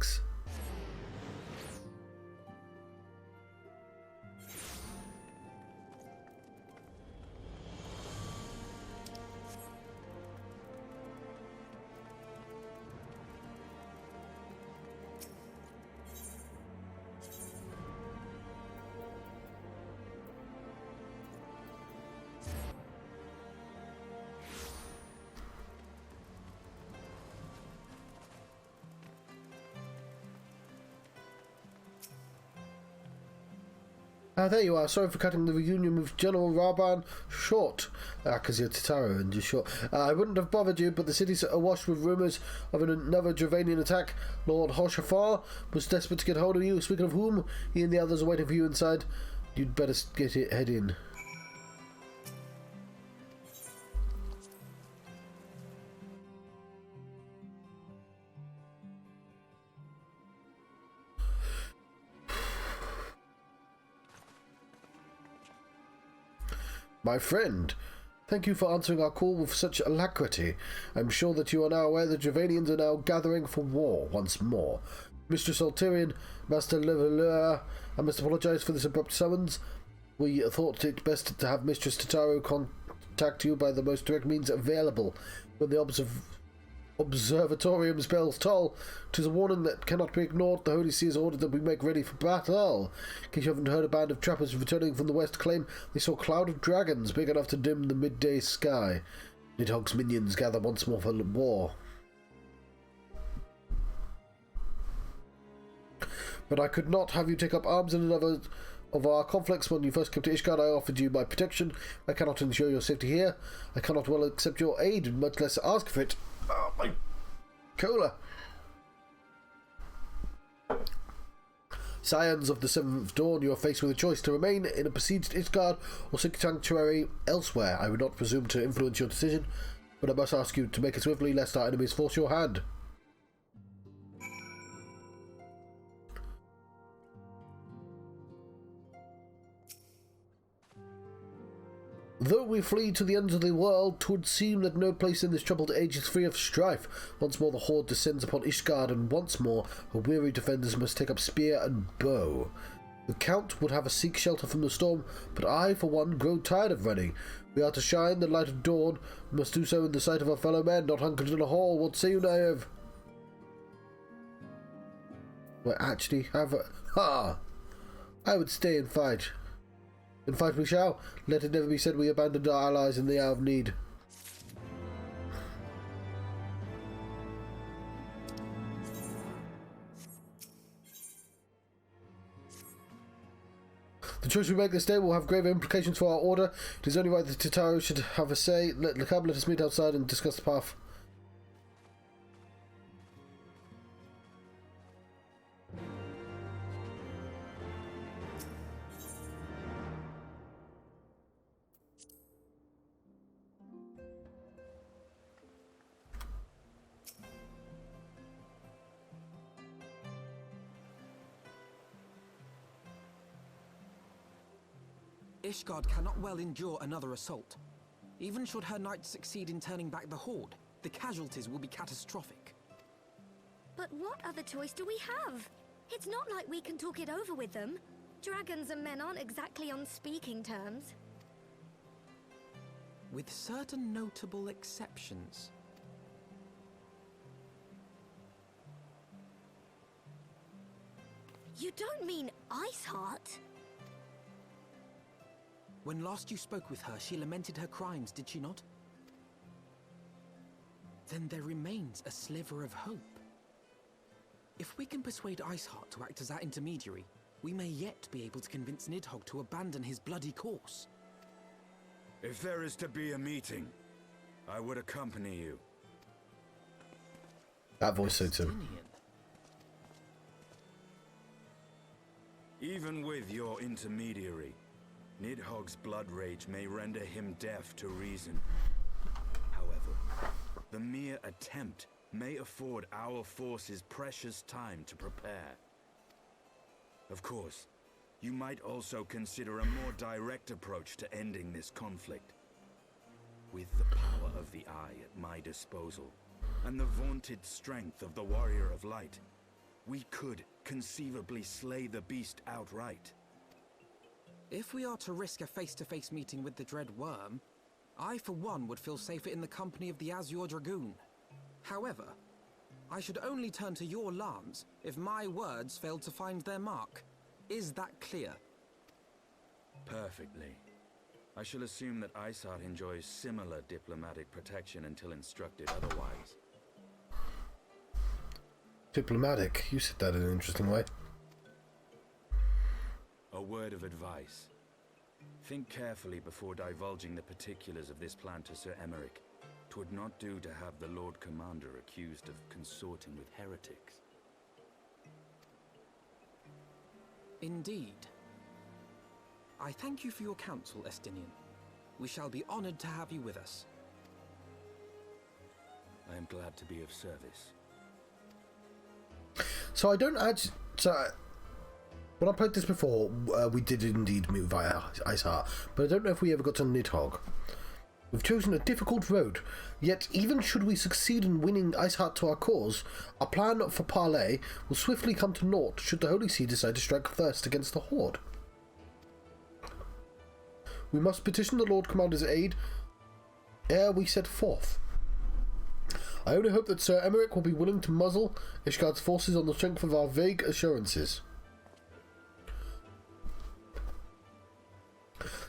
There you are. Sorry for cutting the reunion with General Raubahn short. Because you're Tataru and just short. I wouldn't have bothered you, but the city's awash with rumours of another Dravanian attack. Lord Hoshafar was desperate to get hold of you. Speaking of whom, he and the others are waiting for you inside. You'd better head in. My friend, thank you for answering our call with such alacrity. I'm sure that you are now aware the Dravanians are now gathering for war once more. Mistress Alterian, Master Leveleur, I must apologise for this abrupt summons. We thought it best to have Mistress Tataru contact you by the most direct means available. When the Observatorium's bells toll, 'tis a warning that cannot be ignored. The Holy See has ordered that we make ready for battle. In case you haven't heard, a band of trappers returning from the west claim they saw a cloud of dragons big enough to dim the midday sky. Nidhogg's minions gather once more for war. But I could not have you take up arms in another of our conflicts. When you first came to Ishgard, I offered you my protection. I cannot ensure your safety here. I cannot well accept your aid, much less ask for it. Oh, my cola. Scions of the Seventh Dawn, you are faced with a choice to remain in a besieged Ishgard or seek sanctuary elsewhere. I would not presume to influence your decision, but I must ask you to make it swiftly, lest our enemies force your hand. Though we flee to the ends of the world, 'twould seem that no place in this troubled age is free of strife. Once more the horde descends upon Ishgard, and once more her weary defenders must take up spear and bow. The Count would have us seek shelter from the storm, but I, for one, grow tired of running. We are to shine the light of dawn. We must do so in the sight of our fellow men, not hunkered in a hall. What say you, Naive? We actually have a... Ha! I would stay and fight. And fight we shall. Let it never be said we abandoned our allies in the hour of need. The choice we make this day will have grave implications for our order. It is only right that Tataru should have a say. Let us meet outside and discuss the path. Ishgard cannot well endure another assault. Even should her knights succeed in turning back the horde, the casualties will be catastrophic. But what other choice do we have? It's not like we can talk it over with them. Dragons and men aren't exactly on speaking terms. With certain notable exceptions. You don't mean Iceheart? When last you spoke with her, she lamented her crimes, did she not? Then there remains a sliver of hope. If we can persuade Iceheart to act as our intermediary, we may yet be able to convince Nidhogg to abandon his bloody course. If there is to be a meeting, I would accompany you. That voice suits him. Even with your intermediary, Nidhogg's blood rage may render him deaf to reason. However, the mere attempt may afford our forces precious time to prepare. Of course, you might also consider a more direct approach to ending this conflict. With the power of the Eye at my disposal, and the vaunted strength of the Warrior of Light, we could conceivably slay the beast outright. If we are to risk a face-to-face meeting with the Dread Worm, I for one would feel safer in the company of the Azure Dragoon. However, I should only turn to your lance if my words failed to find their mark. Is that clear? Perfectly. I shall assume that Iceheart enjoys similar diplomatic protection until instructed otherwise. Diplomatic? You said that in an interesting way. A word of advice. Think carefully before divulging the particulars of this plan to Sir Emeric. 'Twould not do to have the Lord Commander accused of consorting with heretics. Indeed. I thank you for your counsel, Estinian. We shall be honored to have you with us. I am glad to be of service. So I don't actually... When I played this before, we did indeed move via Iceheart, but I don't know if we ever got to Nidhogg. We've chosen a difficult road, yet even should we succeed in winning Iceheart to our cause, our plan for parley will swiftly come to naught should the Holy See decide to strike first against the Horde. We must petition the Lord Commander's aid ere we set forth. I only hope that Sir Emeric will be willing to muzzle Ishgard's forces on the strength of our vague assurances.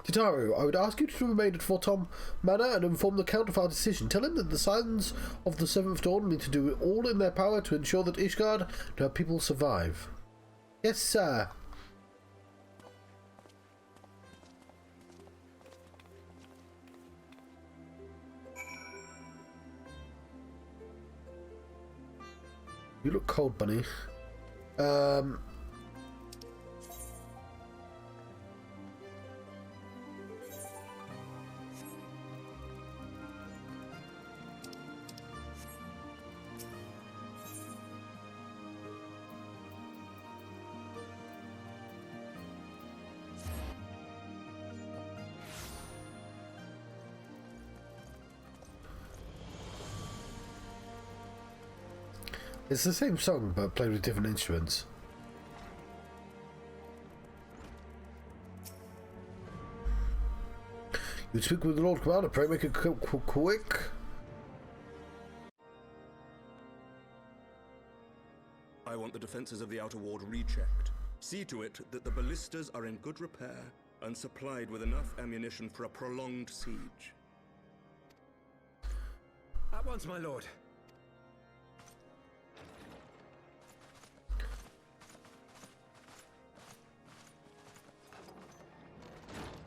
Tataru, I would ask you to remain at Fort Tom Manor and inform the Count of our decision. Tell him that the Scions of the Seventh Dawn mean to do all in their power to ensure that Ishgard and her people survive. Yes, sir. You look cold, bunny. It's the same song, but played with different instruments. You speak with the Lord Commander, pray make it quick. I want the defenses of the outer ward rechecked. See to it that the ballistas are in good repair and supplied with enough ammunition for a prolonged siege. At once, my lord.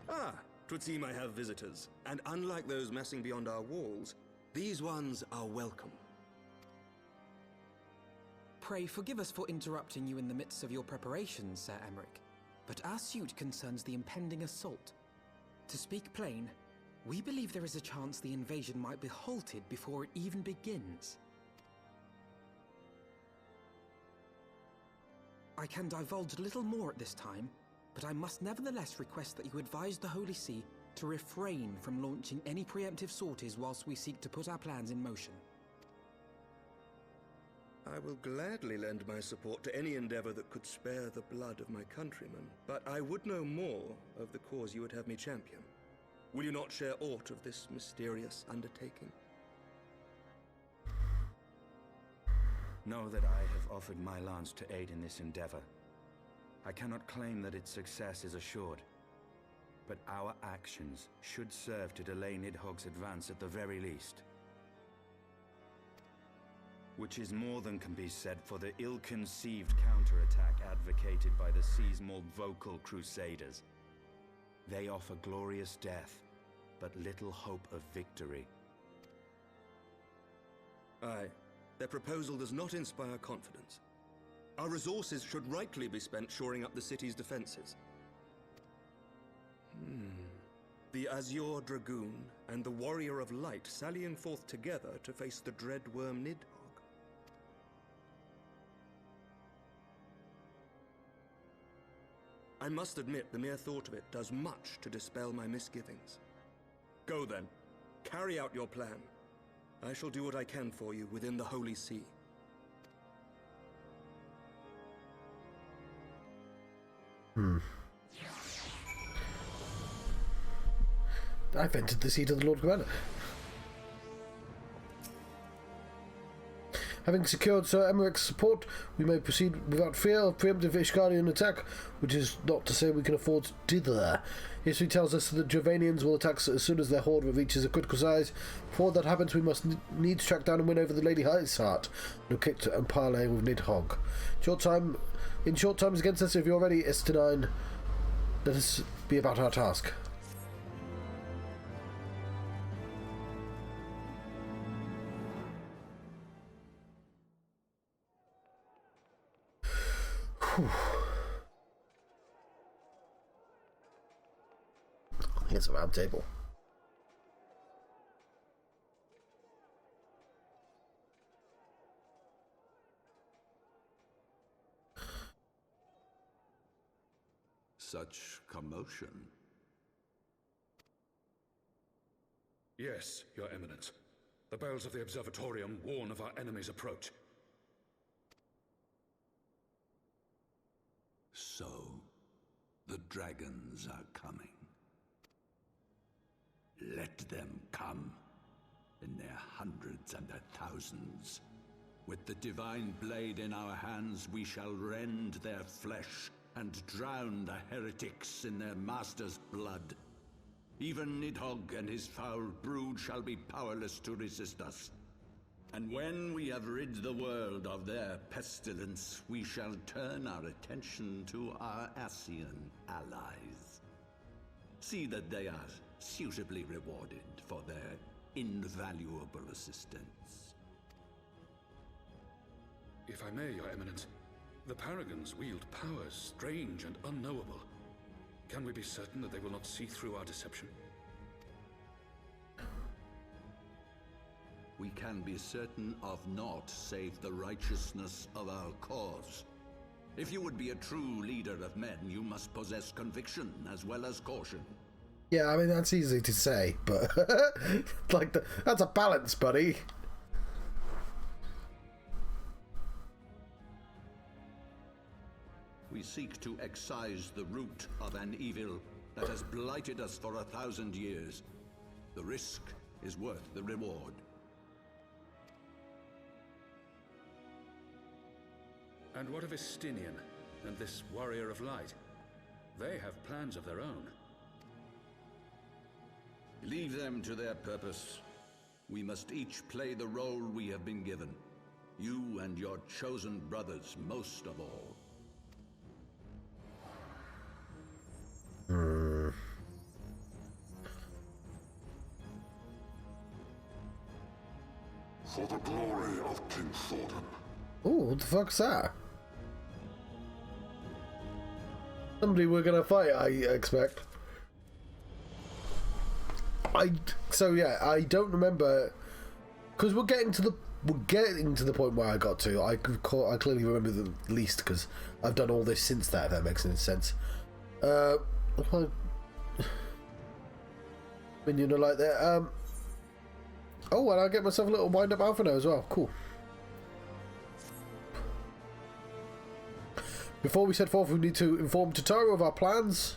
Ah, 'twould seem I have visitors, and unlike those messing beyond our walls, these ones are welcome. Pray forgive us for interrupting you in the midst of your preparations, Sir Emmerich, but our suit concerns the impending assault. To speak plain, we believe there is a chance the invasion might be halted before it even begins. I can divulge little more at this time, but I must nevertheless request that you advise the Holy See to refrain from launching any preemptive sorties whilst we seek to put our plans in motion. I will gladly lend my support to any endeavor that could spare the blood of my countrymen, but I would know more of the cause you would have me champion. Will you not share aught of this mysterious undertaking? Know that I have offered my lance to aid in this endeavor. I cannot claim that its success is assured, but our actions should serve to delay Nidhogg's advance at the very least. Which is more than can be said for the ill-conceived counterattack advocated by the sea's more vocal crusaders. They offer glorious death, but little hope of victory. Aye, their proposal does not inspire confidence. Our resources should rightly be spent shoring up the city's defenses. The Azure Dragoon and the Warrior of Light sallying forth together to face the dread worm Nidhogg. I must admit, the mere thought of it does much to dispel my misgivings. Go then, carry out your plan. I shall do what I can for you within the Holy See. I've entered the seat of the Lord Commander. Having secured Sir Emmerich's support, we may proceed without fear of preemptive Ishgardian attack, which is not to say we can afford to dither. History tells us that the Jovanians will attack as soon as their horde reaches a critical size. Before that happens, we must needs track down and win over the Lady Iceheart, locate and parley with Nidhogg. In short times against us, if you're ready, S9, let us be about our task. I think it's a round table. Such commotion. Yes, Your Eminence. The bells of the Observatorium warn of our enemy's approach. So, the dragons are coming. Let them come, in their hundreds and their thousands. With the divine blade in our hands, we shall rend their flesh and drown the heretics in their master's blood. Even Nidhogg and his foul brood shall be powerless to resist us. And when we have rid the world of their pestilence, we shall turn our attention to our Ascian allies. See that they are suitably rewarded for their invaluable assistance. If I may, Your Eminence, the Paragons wield powers strange and unknowable. Can we be certain that they will not see through our deception? We can be certain of naught save the righteousness of our cause. If you would be a true leader of men, you must possess conviction as well as caution. Yeah, I mean, that's easy to say, but that's a balance, buddy. we seek to excise the root of an evil that has blighted us for 1,000 years. The risk is worth the reward. And what of Estinian and this Warrior of Light? They have plans of their own. Leave them to their purpose. We must each play the role we have been given. You and your chosen brothers most of all. For the glory of King Thornton. Ooh, what the fuck's that? Somebody we're gonna fight, I expect. I don't remember, because we're getting to the point where I got to. I clearly remember the least because I've done all this since that. If that makes any sense. Minion are like that. Oh, and I get myself a little wind up alpha now as well. Cool. Before we set forth, we need to inform Tataru of our plans.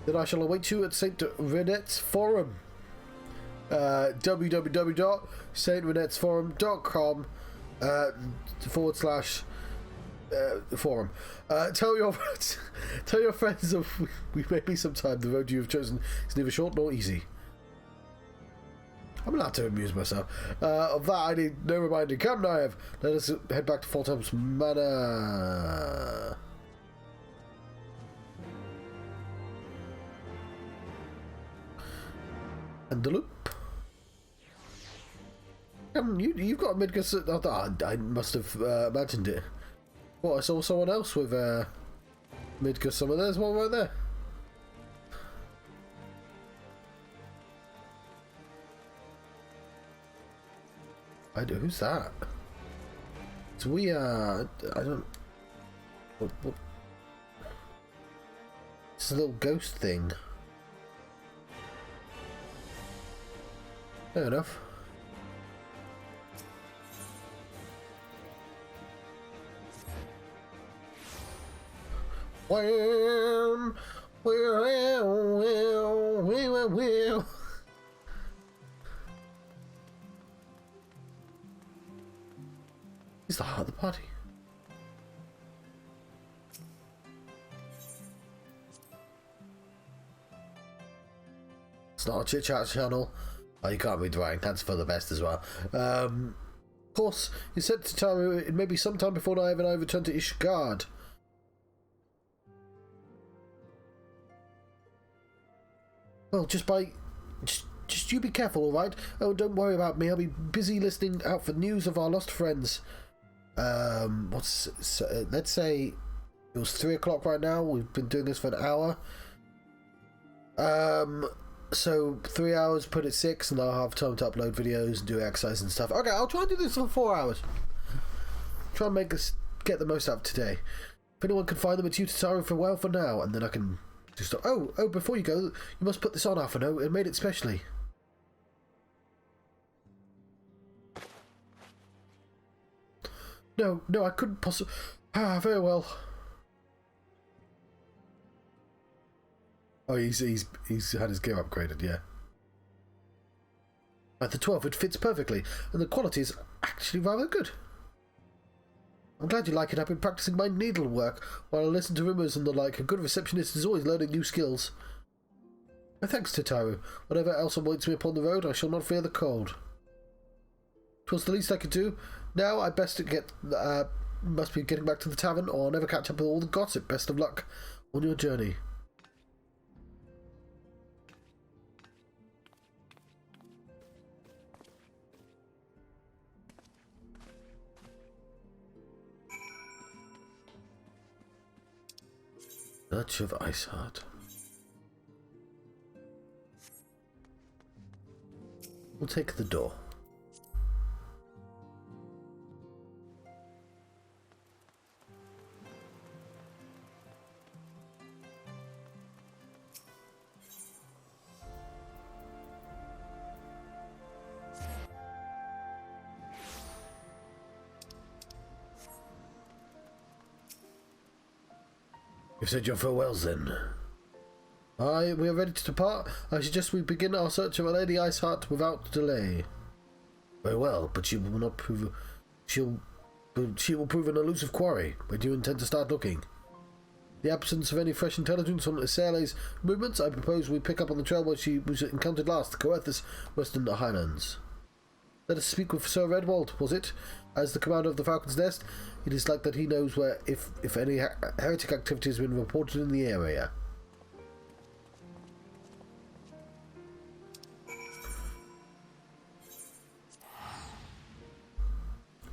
Then I shall await you at St. Renette's Forum. www.strenettsforum.com / forum. Tell your friends of we may be sometime. The road you have chosen is neither short nor easy. I'm allowed to amuse myself. Of that, I need no reminder. Come, Naive. Let us head back to Fulham's Manor. And the loop. You've got a Midgar. I must have imagined it. What, I saw someone else with Midgar Summer. There's one right there. I do. Who's that? It's weird. I don't. What? It's a little ghost thing. Fair enough. Well. He's the heart of the party. It's not a chit chat channel. Oh, you can't read writing. That's for the best as well. Of course, you said to Taru it may be sometime before Naive and I return to Ishgard. Well, just you be careful, alright? Oh, don't worry about me. I'll be busy listening out for news of our lost friends. Let's say it was 3 o'clock right now. We've been doing this for an hour. So 3 hours, put at 6, and I'll have time to upload videos and do exercise and stuff. Okay, I'll try and do this for 4 hours. Try and get the most out of today. If anyone can find them, it's you to Taro for well for now, and then I can do stuff. Oh, before you go, you must put this on, Alphino. It made it specially. No, I couldn't possibly. Very well. Oh, he's had his gear upgraded, yeah. At the 12, it fits perfectly, and the quality is actually rather good. I'm glad you like it. I've been practicing my needlework while I listen to rumours and the like. A good receptionist is always learning new skills. My thanks, Tataru. Whatever else awaits me upon the road, I shall not fear the cold. 'Twas the least I could do. Now I must be getting back to the tavern, or I'll never catch up with all the gossip. Best of luck on your journey. Dutch of Iceheart. We'll take the door. You've said your farewells then. Aye, we are ready to depart. I suggest we begin our search of our Lady Iceheart without delay. Very well, but she will not prove... She will prove an elusive quarry. Where do you intend to start looking? The absence of any fresh intelligence on Isale's movements, I propose we pick up on the trail where she was encountered last, the Coethus Western Highlands. Let us speak with Sir Redwald, was it? As the commander of the Falcon's Nest, it is like that he knows where, if any heretic activity has been reported in the area.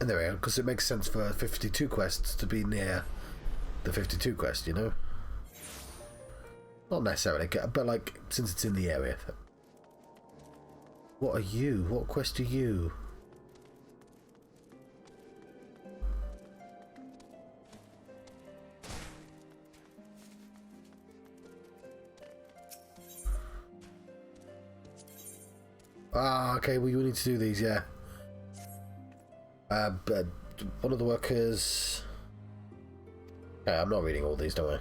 And there we go, because it makes sense for 52 quests to be near the 52 quest, you know? Not necessarily, but like, since it's in the area. What are you? What quest are you? Ah, okay, well you need to do these, yeah. But one of the workers... Yeah, I'm not reading all these, don't I?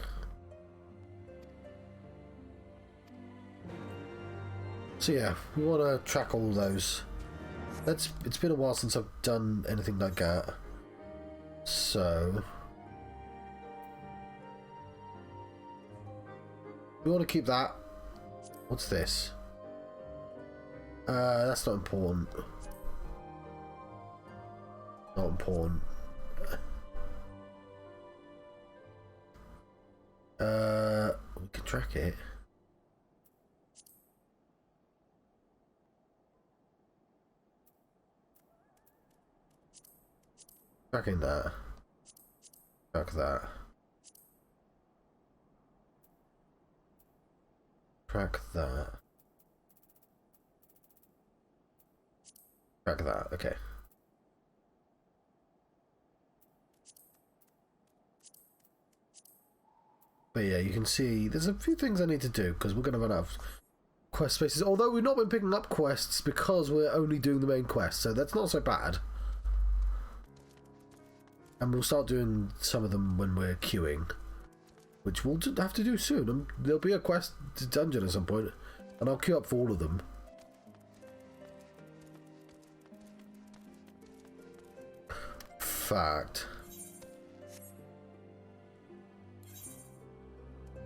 So yeah, we want to track all those. It's been a while since I've done anything like that. So... we want to keep that. What's this? That's not important. Not important. We can track it. Tracking that. Track that. Track that. Track that, okay. But yeah, you can see there's a few things I need to do because we're going to run out of quest spaces. Although we've not been picking up quests because we're only doing the main quest, so that's not so bad. And we'll start doing some of them when we're queuing, which we'll have to do soon. There'll be a quest dungeon at some point, and I'll queue up for all of them. Fact.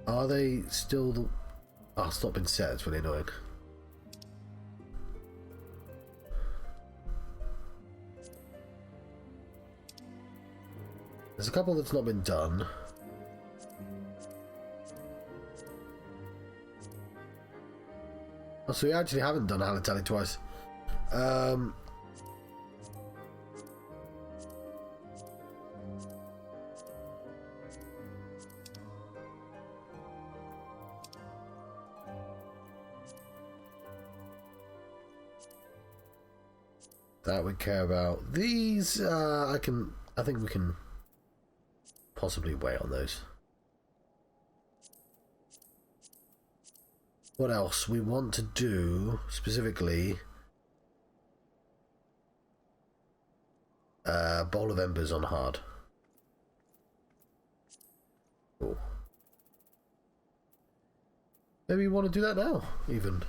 Are they still the... Oh, it's not been set, it's really annoying. There's a couple that's not been done. Oh, so we actually haven't done Halatali twice. That we care about. These, I think we can possibly wait on those. What else? We want to do, specifically, Bowl of Embers on hard. Cool. Maybe you want to do that now, even.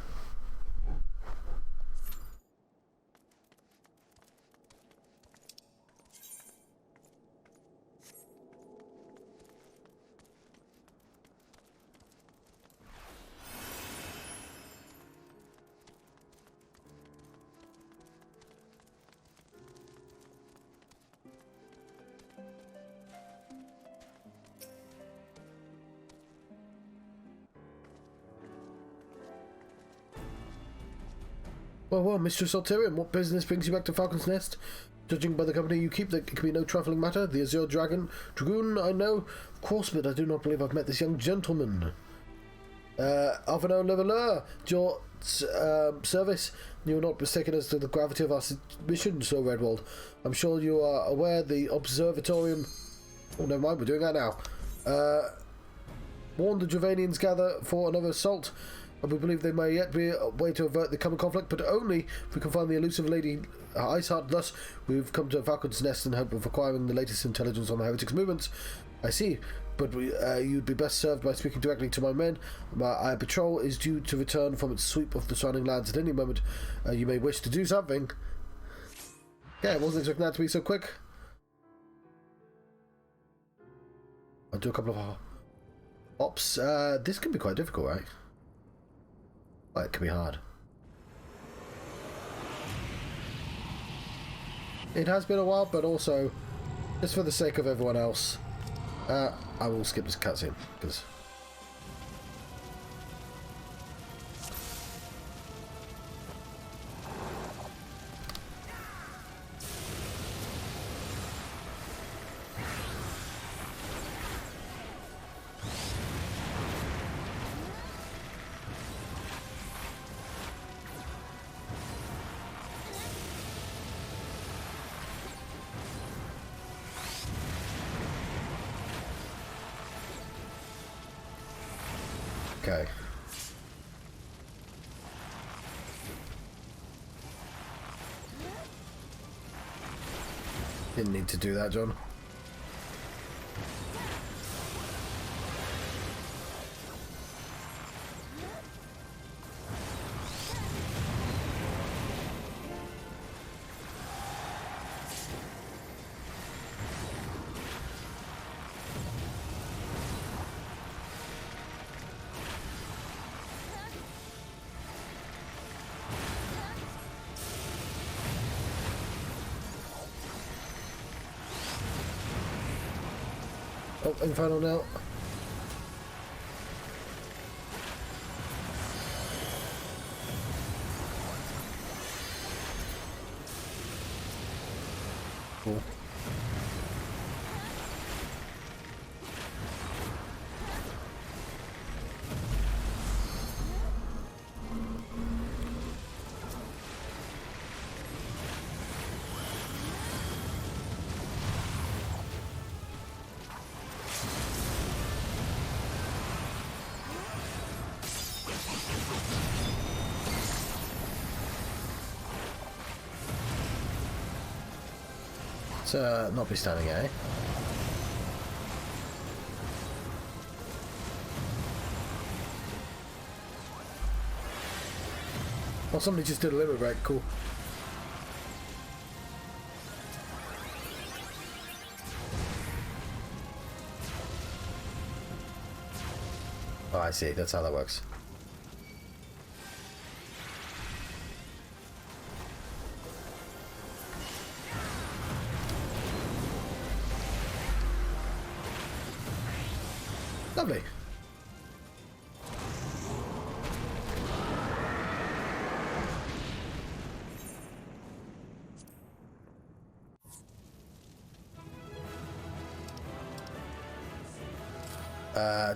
Well, Mistress Alterian, what business brings you back to Falcon's Nest? Judging by the company you keep, there can be no trifling matter. The Azure Dragoon, I know, of course, but I do not believe I've met this young gentleman. Alvino Leveler, your service. You are not mistaken as to the gravity of our mission, Sir Redwald. I'm sure you are aware the Observatorium... Oh, never mind, we're doing that now. Warn the Dravanians gather for another assault. And we believe there may yet be a way to avert the coming conflict, but only if we can find the elusive Lady Iceheart. Thus, we've come to Falcon's Nest in hope of acquiring the latest intelligence on the heretics' movements. I see. but you'd be best served by speaking directly to my men. My patrol is due to return from its sweep of the surrounding lands at any moment. You may wish to do something. Yeah, I wasn't expecting that to be so quick. I'll do a couple of ops. This can be quite difficult, right? Well, it can be hard. It has been a while, but also, just for the sake of everyone else, I will skip this cutscene, because... Okay. Didn't need to do that, John. Oh, Inferno now. Cool. Not be standing, eh? Well, somebody just did a limit break, cool. Oh, I see, that's how that works. Lovely.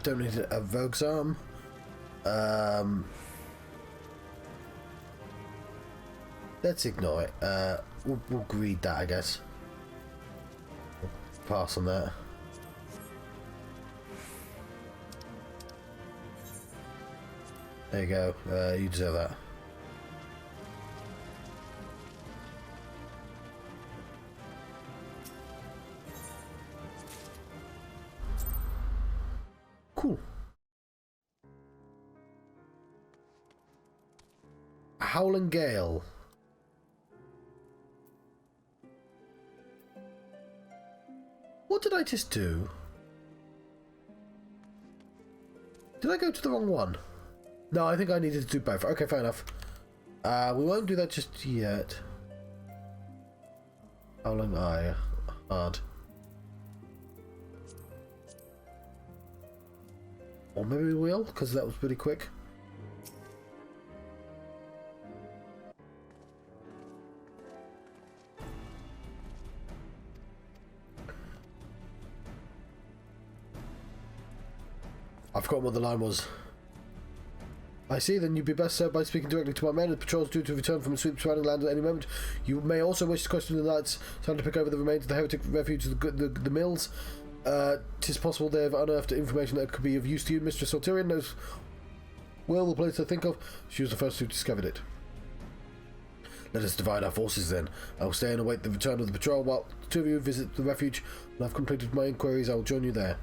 Don't need a Vogue's arm. Let's ignore it. We'll greed that, I guess. We'll pass on that. There you go. You deserve that. Cool. Howling Gale. What did I just do? Did I go to the wrong one? No, I think I needed to do both. Okay, fair enough. We won't do that just yet. Howling Eye. Hard. Or maybe we will, because that was pretty quick. I forgot what the line was. I see, then you'd be best served by speaking directly to my men. The patrol's due to return from a sweep surrounding lands at any moment. You may also wish to question the knights trying to pick over the remains of the heretic refuge of the mills. 'Tis possible they have unearthed information that could be of use to you. Mistress Solterian knows well the place to think of. She was the first who discovered it. Let us divide our forces then. I will stay and await the return of the patrol while the two of you visit the refuge. When I've completed my inquiries, I will join you there.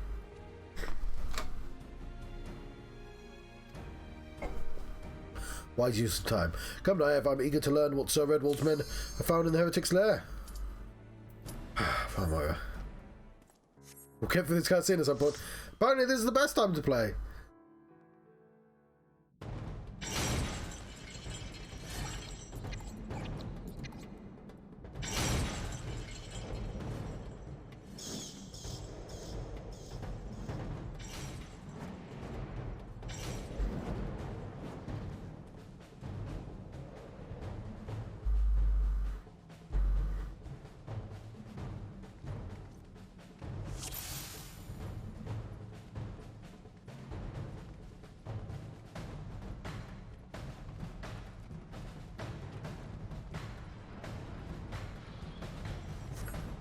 Wise use of time. Come, Nynaeve, I'm eager to learn what Sir Redwall's men have found in the heretic's lair. Fine, Moira. We'll get through this cutscene at some point. Apparently, this is the best time to play.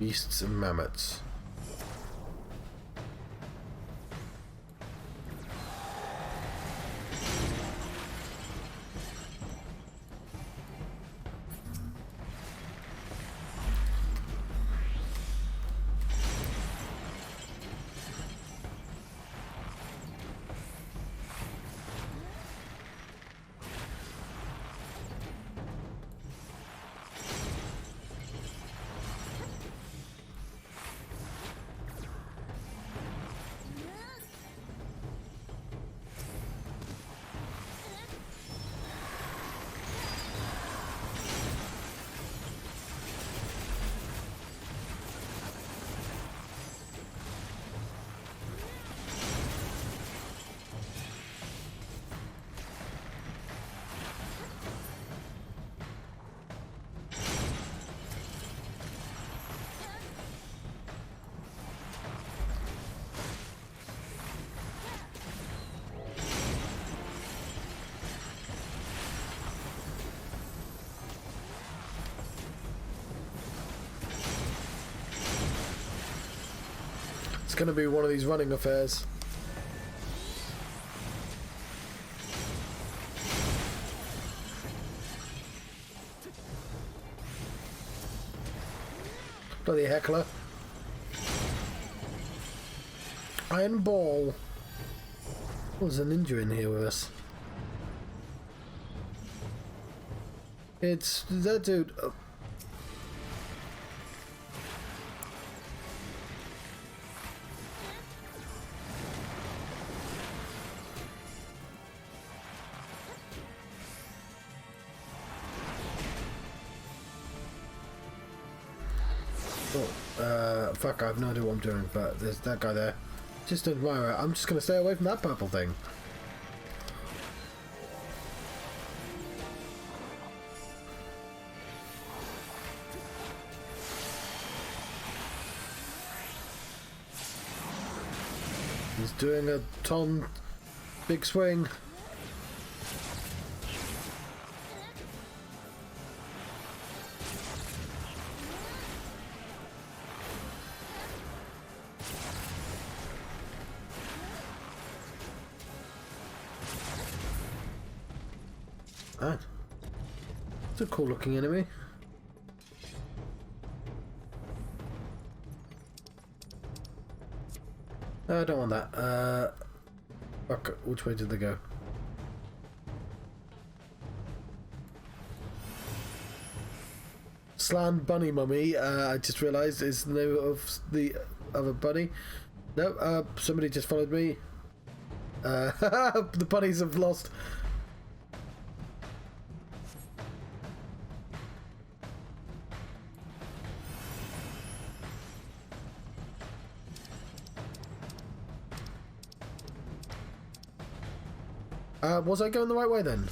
Beasts and mammoths. It's going to be one of these running affairs. Bloody heckler. Iron ball. Oh, there's a ninja in here with us. It's that dude. Fuck, I have no idea what I'm doing, but there's that guy there. Just admire it. I'm just going to stay away from that purple thing. He's doing a Tom big swing. It's a cool looking enemy. I don't want that. Fuck, which way did they go? Slan Bunny Mummy, I just realised is the name of the other bunny. No, somebody just followed me. The bunnies have lost. Was I going the right way then?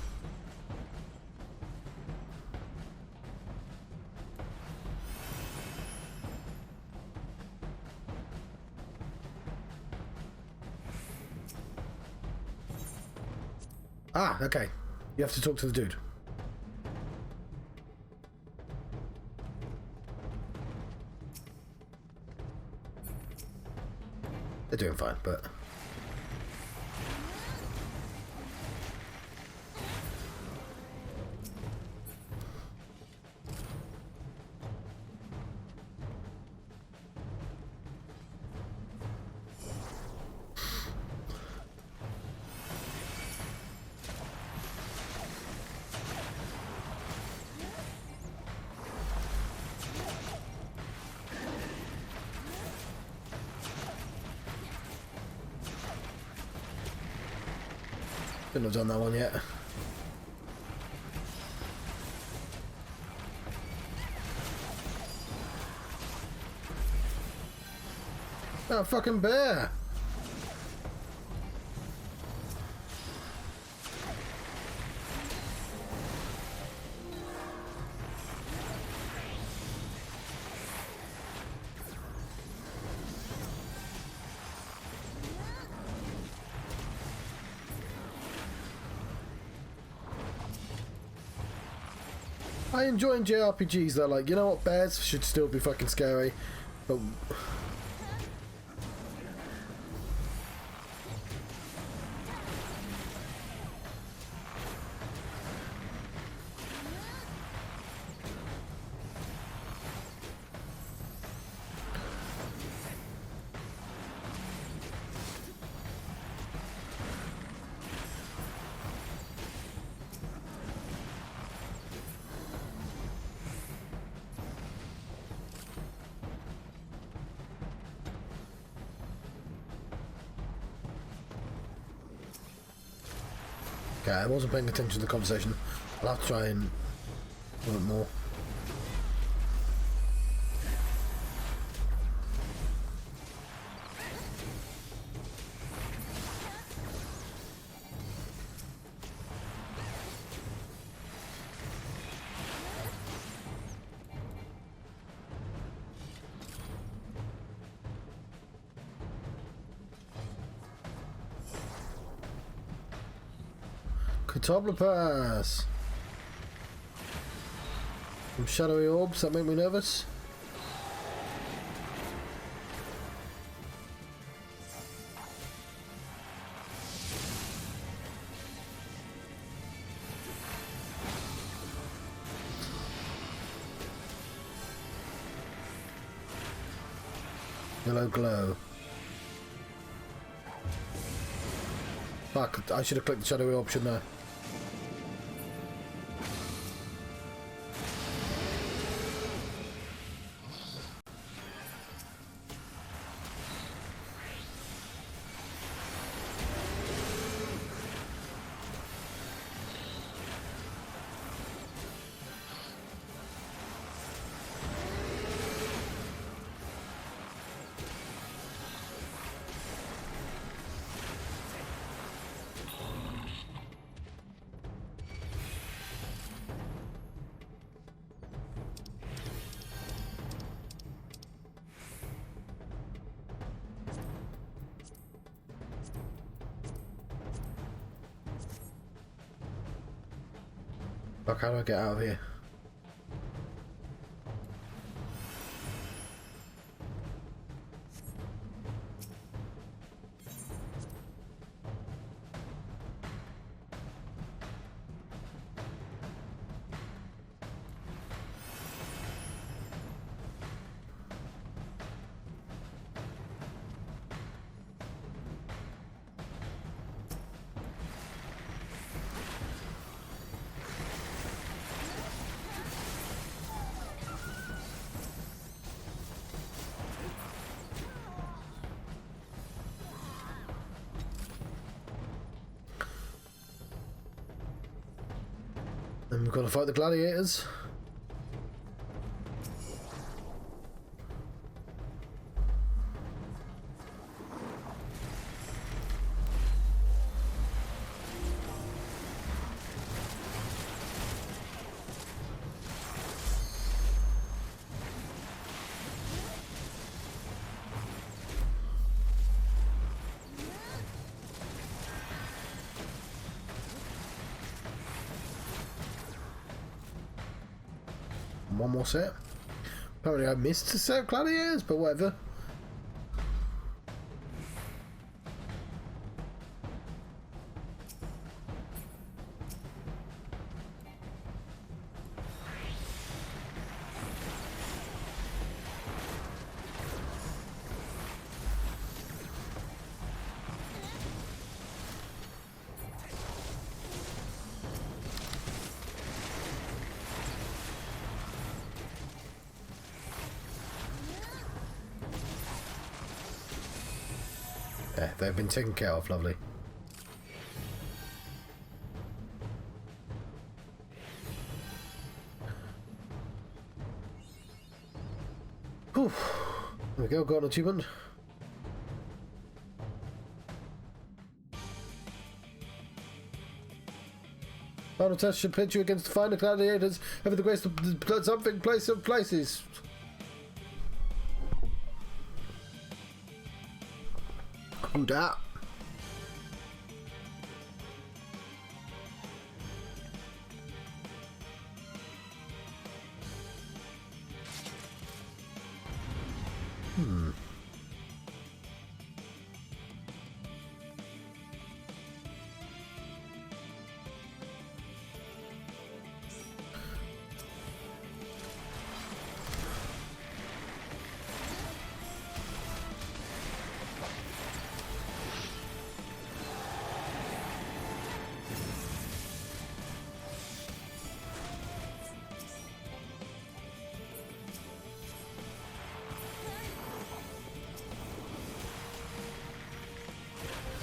Ah, okay. You have to talk to the dude. They're doing fine, but... Couldn't have done that one yet. Oh, fucking bear! I enjoy JRPGs that are like, you know what, bears should still be fucking scary, but... Okay, I wasn't paying attention to the conversation. I'll have to try and do it more. Tabla pass. Some shadowy orbs that make me nervous. Yellow glow. Fuck, I should have clicked the shadowy orb, shouldn't I? Fuck, how do I get out of here? Then we've got to fight the gladiators. One more set. Apparently I missed a set of gladiators, but whatever. Yeah, they've been taken care of, lovely. go. Got an achievement. Final test should pit you against the final gladiators over the grace of something place of places. Who dat?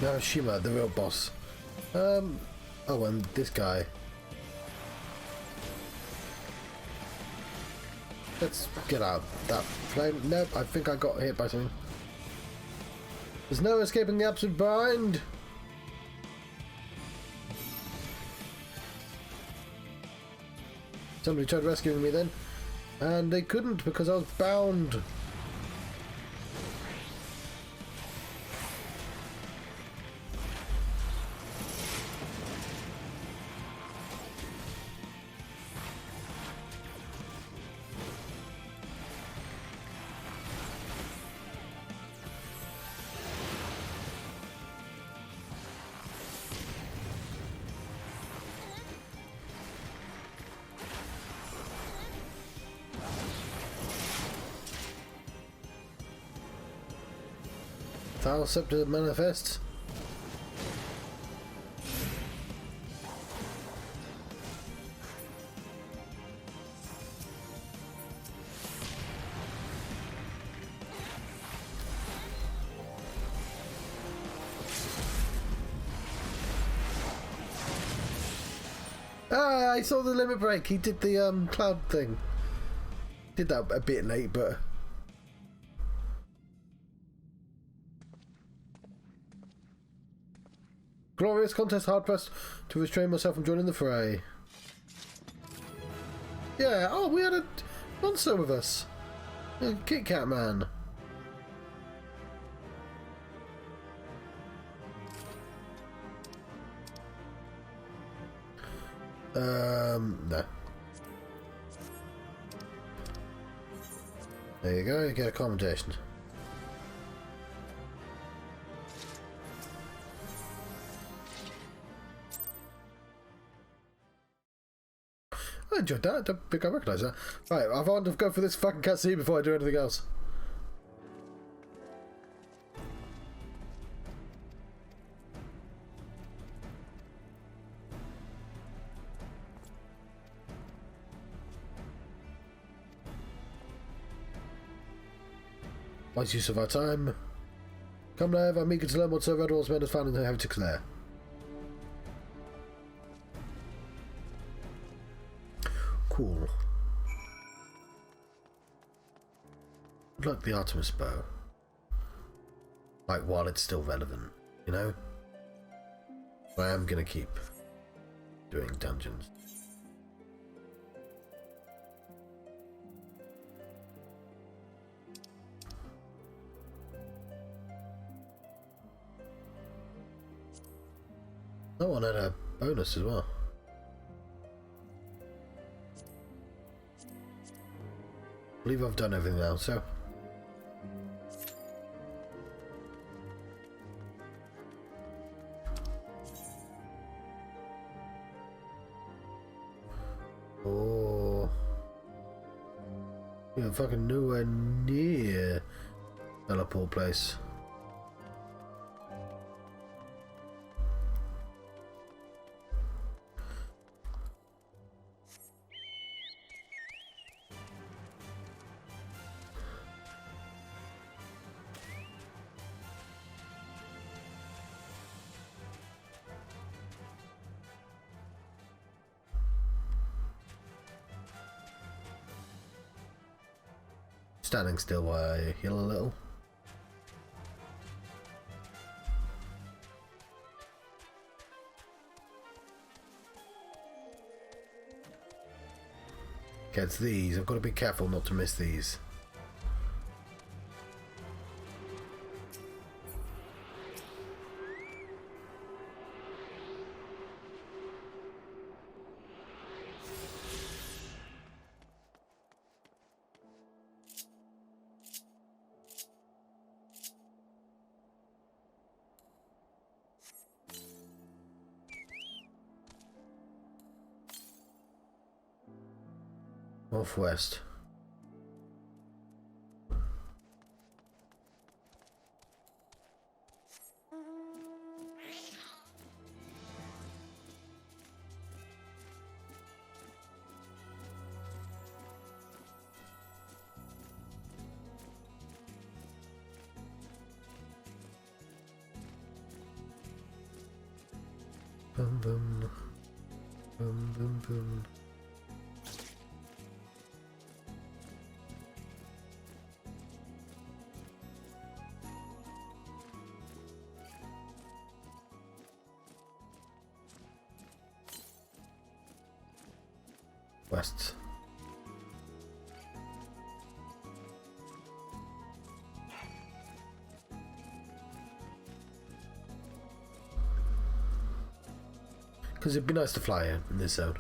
No, Shiva, the real boss. Oh, and this guy. Let's get out that flame. Nope, I think I got hit by something. There's no escaping the absolute bind. Somebody tried rescuing me then, and they couldn't because I was bound. Foul scepter manifests. Ah, I saw the limit break. He did the cloud thing. Did that a bit late, but glorious contest, hard pressed to restrain myself from joining the fray. Yeah, oh, we had a monster with us. A Kit Kat man. No. There you go, you get a commendation. I enjoyed that. I don't think I recognise that. Right, I want to go for this fucking cutscene before I do anything else. Wise use of our time. Come live, I'm eager to learn what Sir Redwall's men has found in the Heretic's lair. Cool. I'd like the Artemis bow. Like, while it's still relevant, you know? I am gonna keep doing dungeons. That one had a bonus as well. I believe I've done everything now, so. Oh. You're fucking nowhere near teleport place. Standing still while I heal a little. Okay, it's these. I've got to be careful not to miss these. Northwest. Boom boom. Boom boom boom. West. Because it'd be nice to fly in this zone.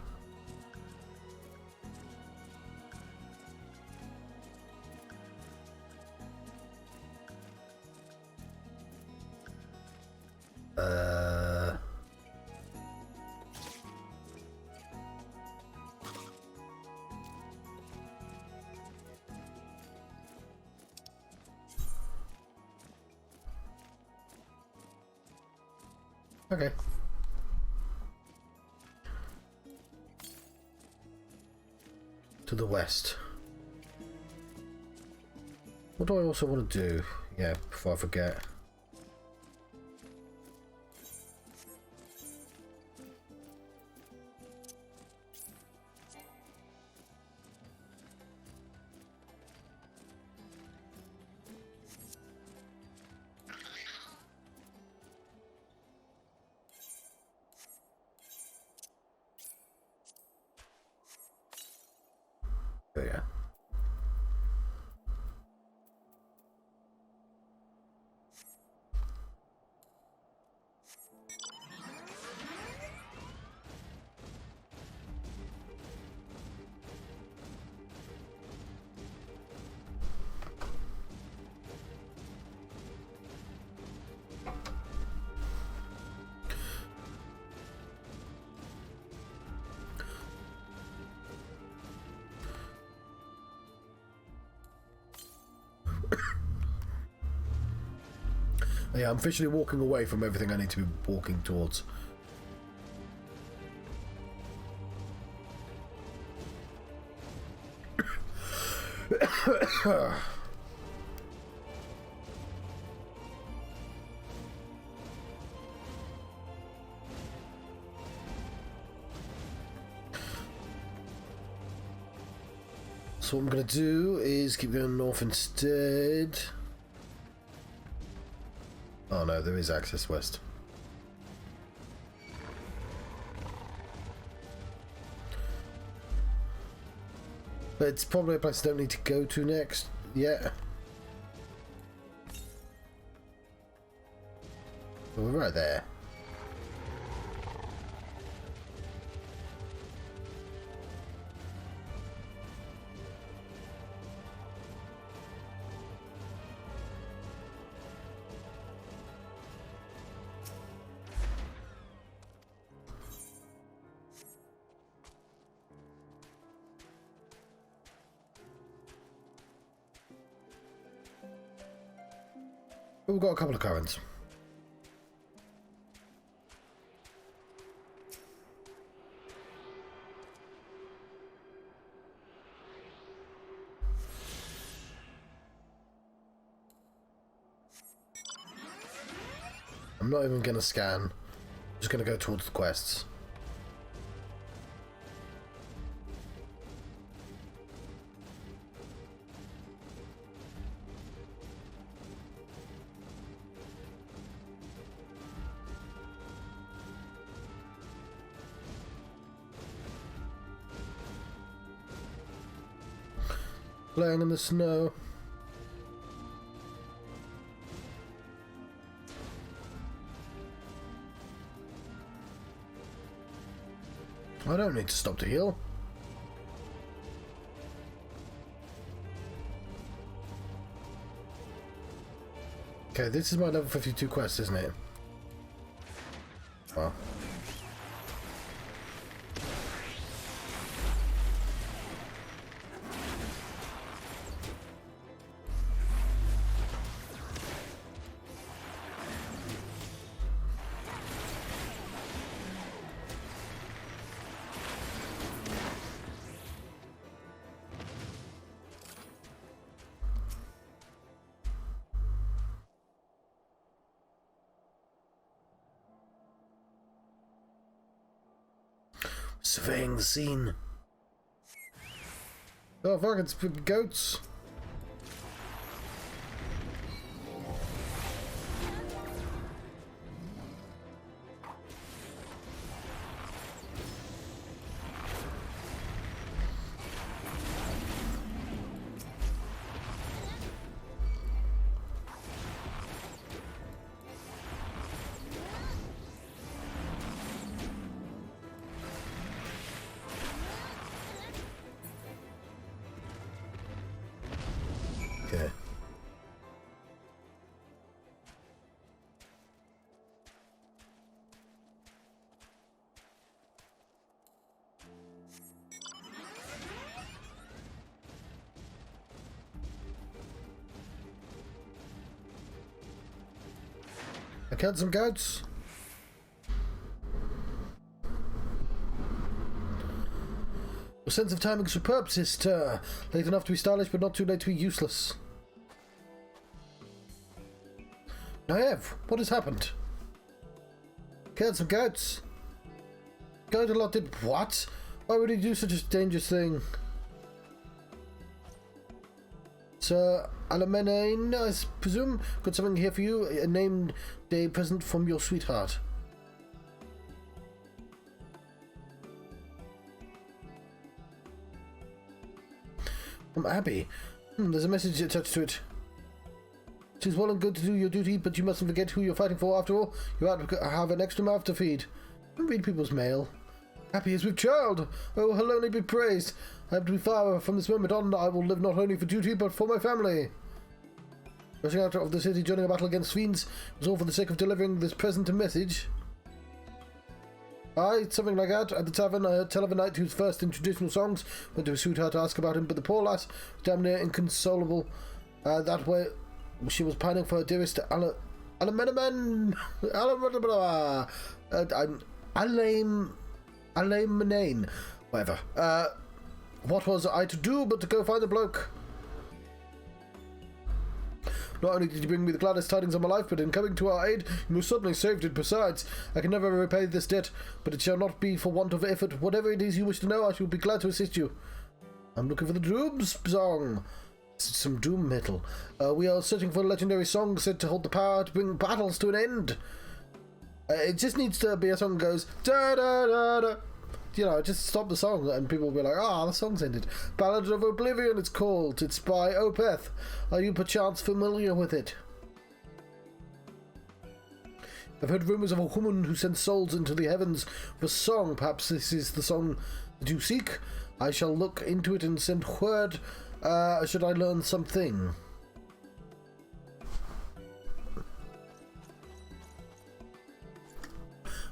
Okay. To the west. What do I also want to do? Yeah, before I forget. Oh yeah. Yeah, I'm officially walking away from everything I need to be walking towards. So what I'm going to do is keep going north instead. Oh no, there is access west. But it's probably a place I don't need to go to next yet. But we're right there. We've got a couple of currents. I'm not even going to scan. I'm just going to go towards the quests. Playing in the snow. I don't need to stop to heal. Okay, this is my level 52 quest, isn't it? Well. Surveying the scene. Oh fuck, it's goats. Okay. I killed some goats. Your sense of timing is superb, sister. Late enough to be stylish, but not too late to be useless. Naive, what has happened? Killed some goats. Goat-a-lot did what? Why would he do such a dangerous thing? Sir Alamenain, I presume? Got something here for you, a named day present from your sweetheart. From Abby. There's a message attached to it. It is well and good to do your duty, but you mustn't forget who you're fighting for after all. You have an extra mouth to feed. Don't read people's mail. Happy is with child. Oh, he'll only be praised. I have to be far from this moment on. I will live not only for duty, but for my family. Rushing out of the city, joining a battle against fiends, was all for the sake of delivering this present message. Aye, something like that. At the tavern, I heard tell of a knight whose first in traditional songs went to his sweetheart to ask about him, but the poor lass was damn near inconsolable. That way, she was pining for her dearest Alamenain, whatever. What was I to do but to go find the bloke? Not only did you bring me the gladdest tidings of my life, but in coming to our aid, you most certainly saved it. Besides, I can never repay this debt, but it shall not be for want of effort. Whatever it is you wish to know, I shall be glad to assist you. I'm looking for the Doom song. Some doom metal. We are searching for a legendary song said to hold the power to bring battles to an end. It just needs to be a song that goes da da da da. You know, just stop the song and people will be like, ah, the song's ended. Ballad of Oblivion it's called. It's by Opeth. Are you perchance familiar with it? I've heard rumours of a woman who sends souls into the heavens with a song. Perhaps this is the song that you seek. I shall look into it and send word should I learn something.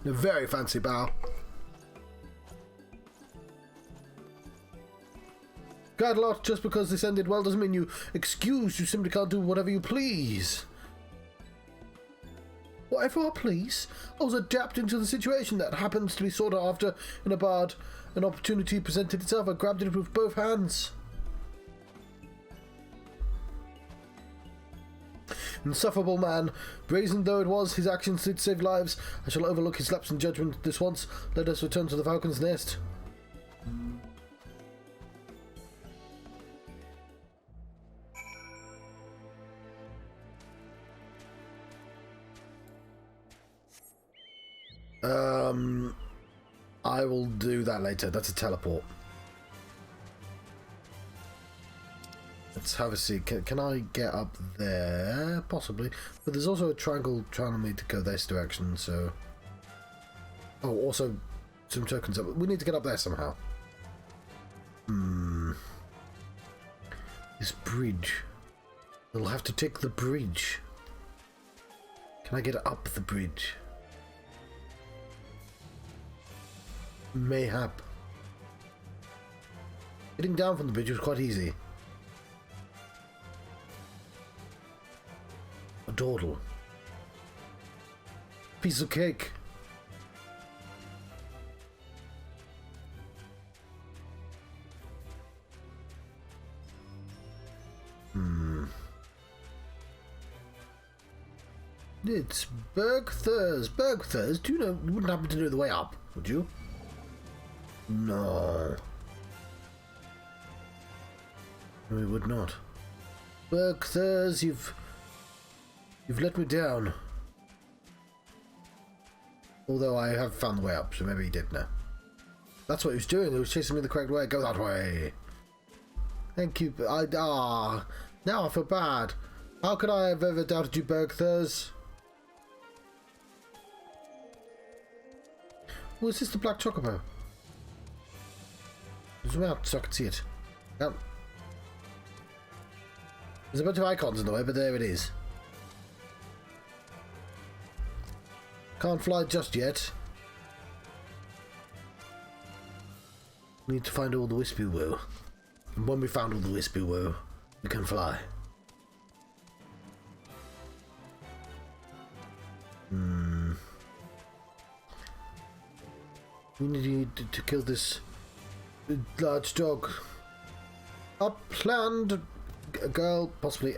A very fancy bow. God lot, just because this ended well doesn't mean you excuse. You simply can't do whatever you please. Whatever I please? I was adapting to the situation that happens to be sought after in a bard. An opportunity presented itself. I grabbed it with both hands. Insufferable man. Brazen though it was, his actions did save lives. I shall overlook his lapse in judgment this once. Let us return to the Falcon's Nest. I will do that later. That's a teleport. let's have a see. Can I get up there? Possibly. But there's also a triangle trying me to go this direction, so... Oh, also some tokens up. We need to get up there somehow. This bridge. We'll have to take the bridge. Can I get up the bridge? Mayhap. Getting down from the bridge was quite easy. A dawdle. Piece of cake. It's Bergthur's. Bergthur's? Do you know? You wouldn't happen to know the way up, would you? No. No, we would not. Bergthur's, you've let me down. Although I have found the way up, so maybe he did know. That's what he was doing. He was chasing me the correct way. Go that way. Thank you. Now I feel bad. How could I have ever doubted you, Bergthur's? Oh, is this the black chocobo? Zoom out so I can see it. Yep. There's a bunch of icons in the way, but there it is. Can't fly just yet. Need to find all the wispy woo. And when we found all the wispy woo, we can fly. We need to kill this large dog. Upland girl, possibly.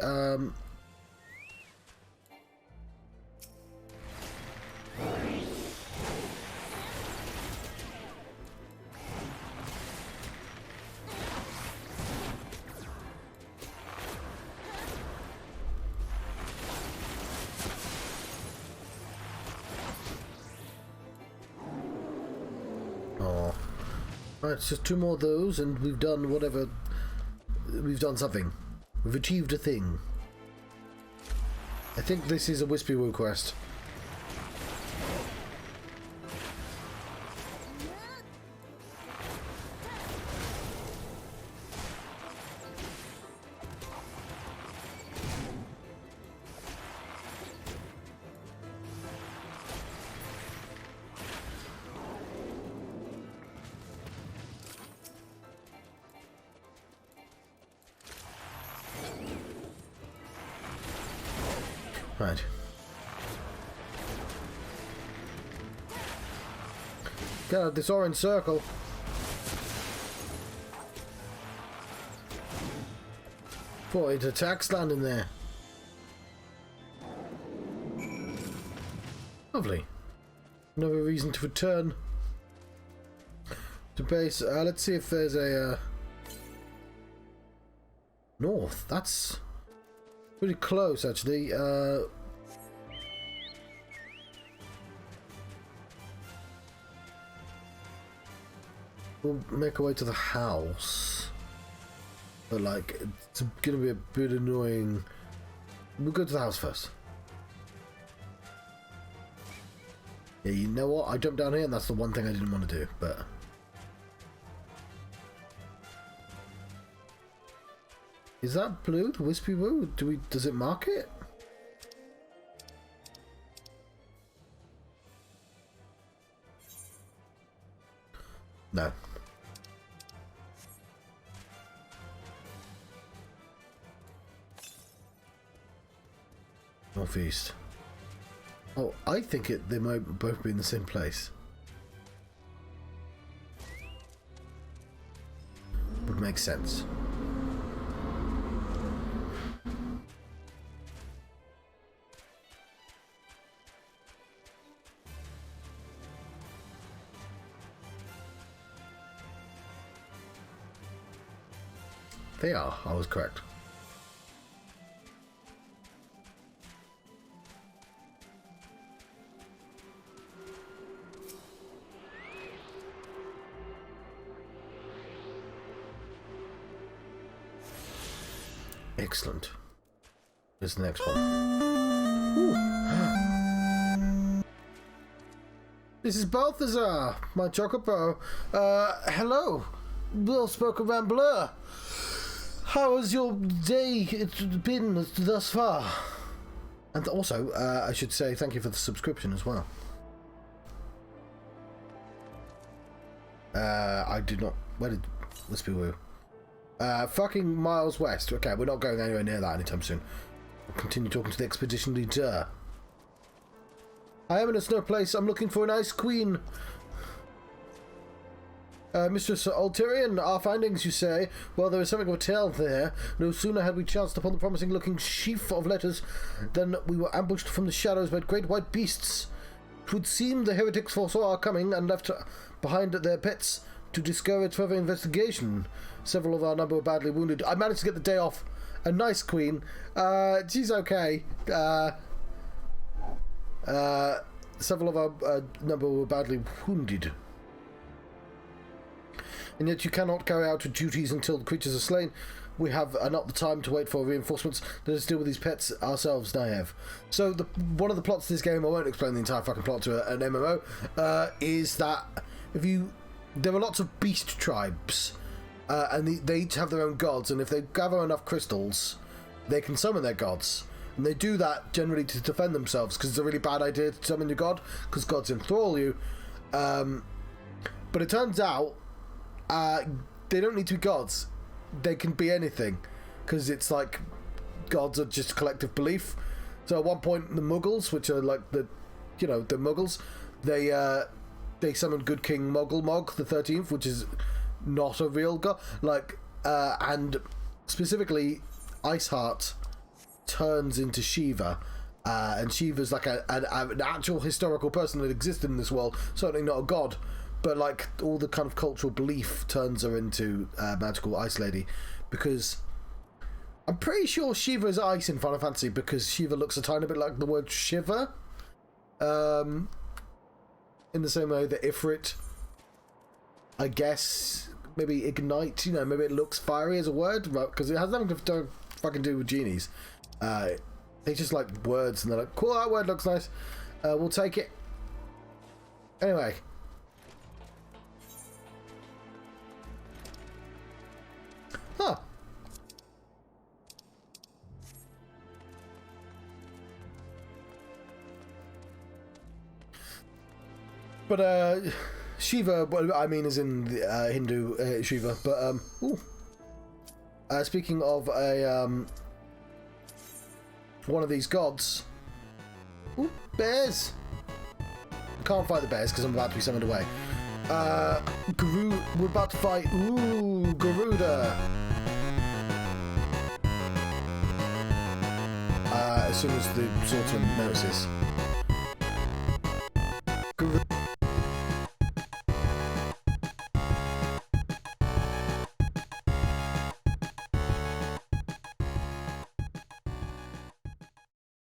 Right, it's just 2 more of those, and we've done whatever. We've done something. We've achieved a thing. I think this is a Wispy Woo quest. Right. Get out of this orange circle. Boy, it attacks landing there. Lovely. Another reason to return to base. Let's see if there's a north. That's pretty close, actually. We'll make our way to the house. But, like, it's gonna be a bit annoying. We'll go to the house first. Yeah, you know what? I jumped down here and that's the one thing I didn't want to do, but... Is that blue, the Wispy Woo? Does it mark it? No. Northeast. Oh, I think they might both be in the same place. Would make sense. They are, I was correct. Excellent. Here's the next one. Ooh. This is Balthazar, my chocobo. Hello, well-spoken rambler. How has your day been thus far? And also, I should say thank you for the subscription as well. I did not... Where did... Let's be woo. Fucking miles west. Okay, we're not going anywhere near that anytime soon. We'll continue talking to the expedition leader. I am in a snow place. I'm looking for an ice queen. Mistress Ulterian, our findings, you say? Well, there is something of a tale there. No sooner had we chanced upon the promising-looking sheaf of letters than we were ambushed from the shadows by great white beasts. It would seem the heretics foresaw our coming and left behind their pets to discourage further investigation. Several of our number were badly wounded. I managed to get the day off. A nice queen. She's okay. Several of our number were badly wounded. And yet you cannot carry out your duties until the creatures are slain. We have not the time to wait for reinforcements. Let us deal with these pets ourselves, Naive. So one of the plots of this game, I won't explain the entire fucking plot to an MMO, is that there are lots of beast tribes, and they each have their own gods, and if they gather enough crystals, they can summon their gods. And they do that generally to defend themselves, because it's a really bad idea to summon your god, because gods enthrall you. But it turns out, they don't need to be gods. They can be anything, because it's like gods are just collective belief. So at one point, the Muggles, which are like the Muggles, they summoned Good King Moggle the 13th, which is not a real god. And specifically, Iceheart turns into Shiva, and Shiva's like an actual historical person that existed in this world. Certainly not a god. But like all the kind of cultural belief turns her into magical ice lady, because I'm pretty sure Shiva is ice in Final Fantasy, because Shiva looks a tiny bit like the word Shiva, in the same way that Ifrit, I guess, maybe ignite. Maybe it looks fiery as a word, right? Because it has nothing to fucking do with genies. They just like words, and they're like, cool, that word looks nice. We'll take it. Anyway. Huh. But Shiva, what I mean is in the Hindu Shiva. But speaking of one of these gods, bears. I can't fight the bears because I'm about to be summoned away. We're about to fight. Garuda. As soon as the swordsman notices.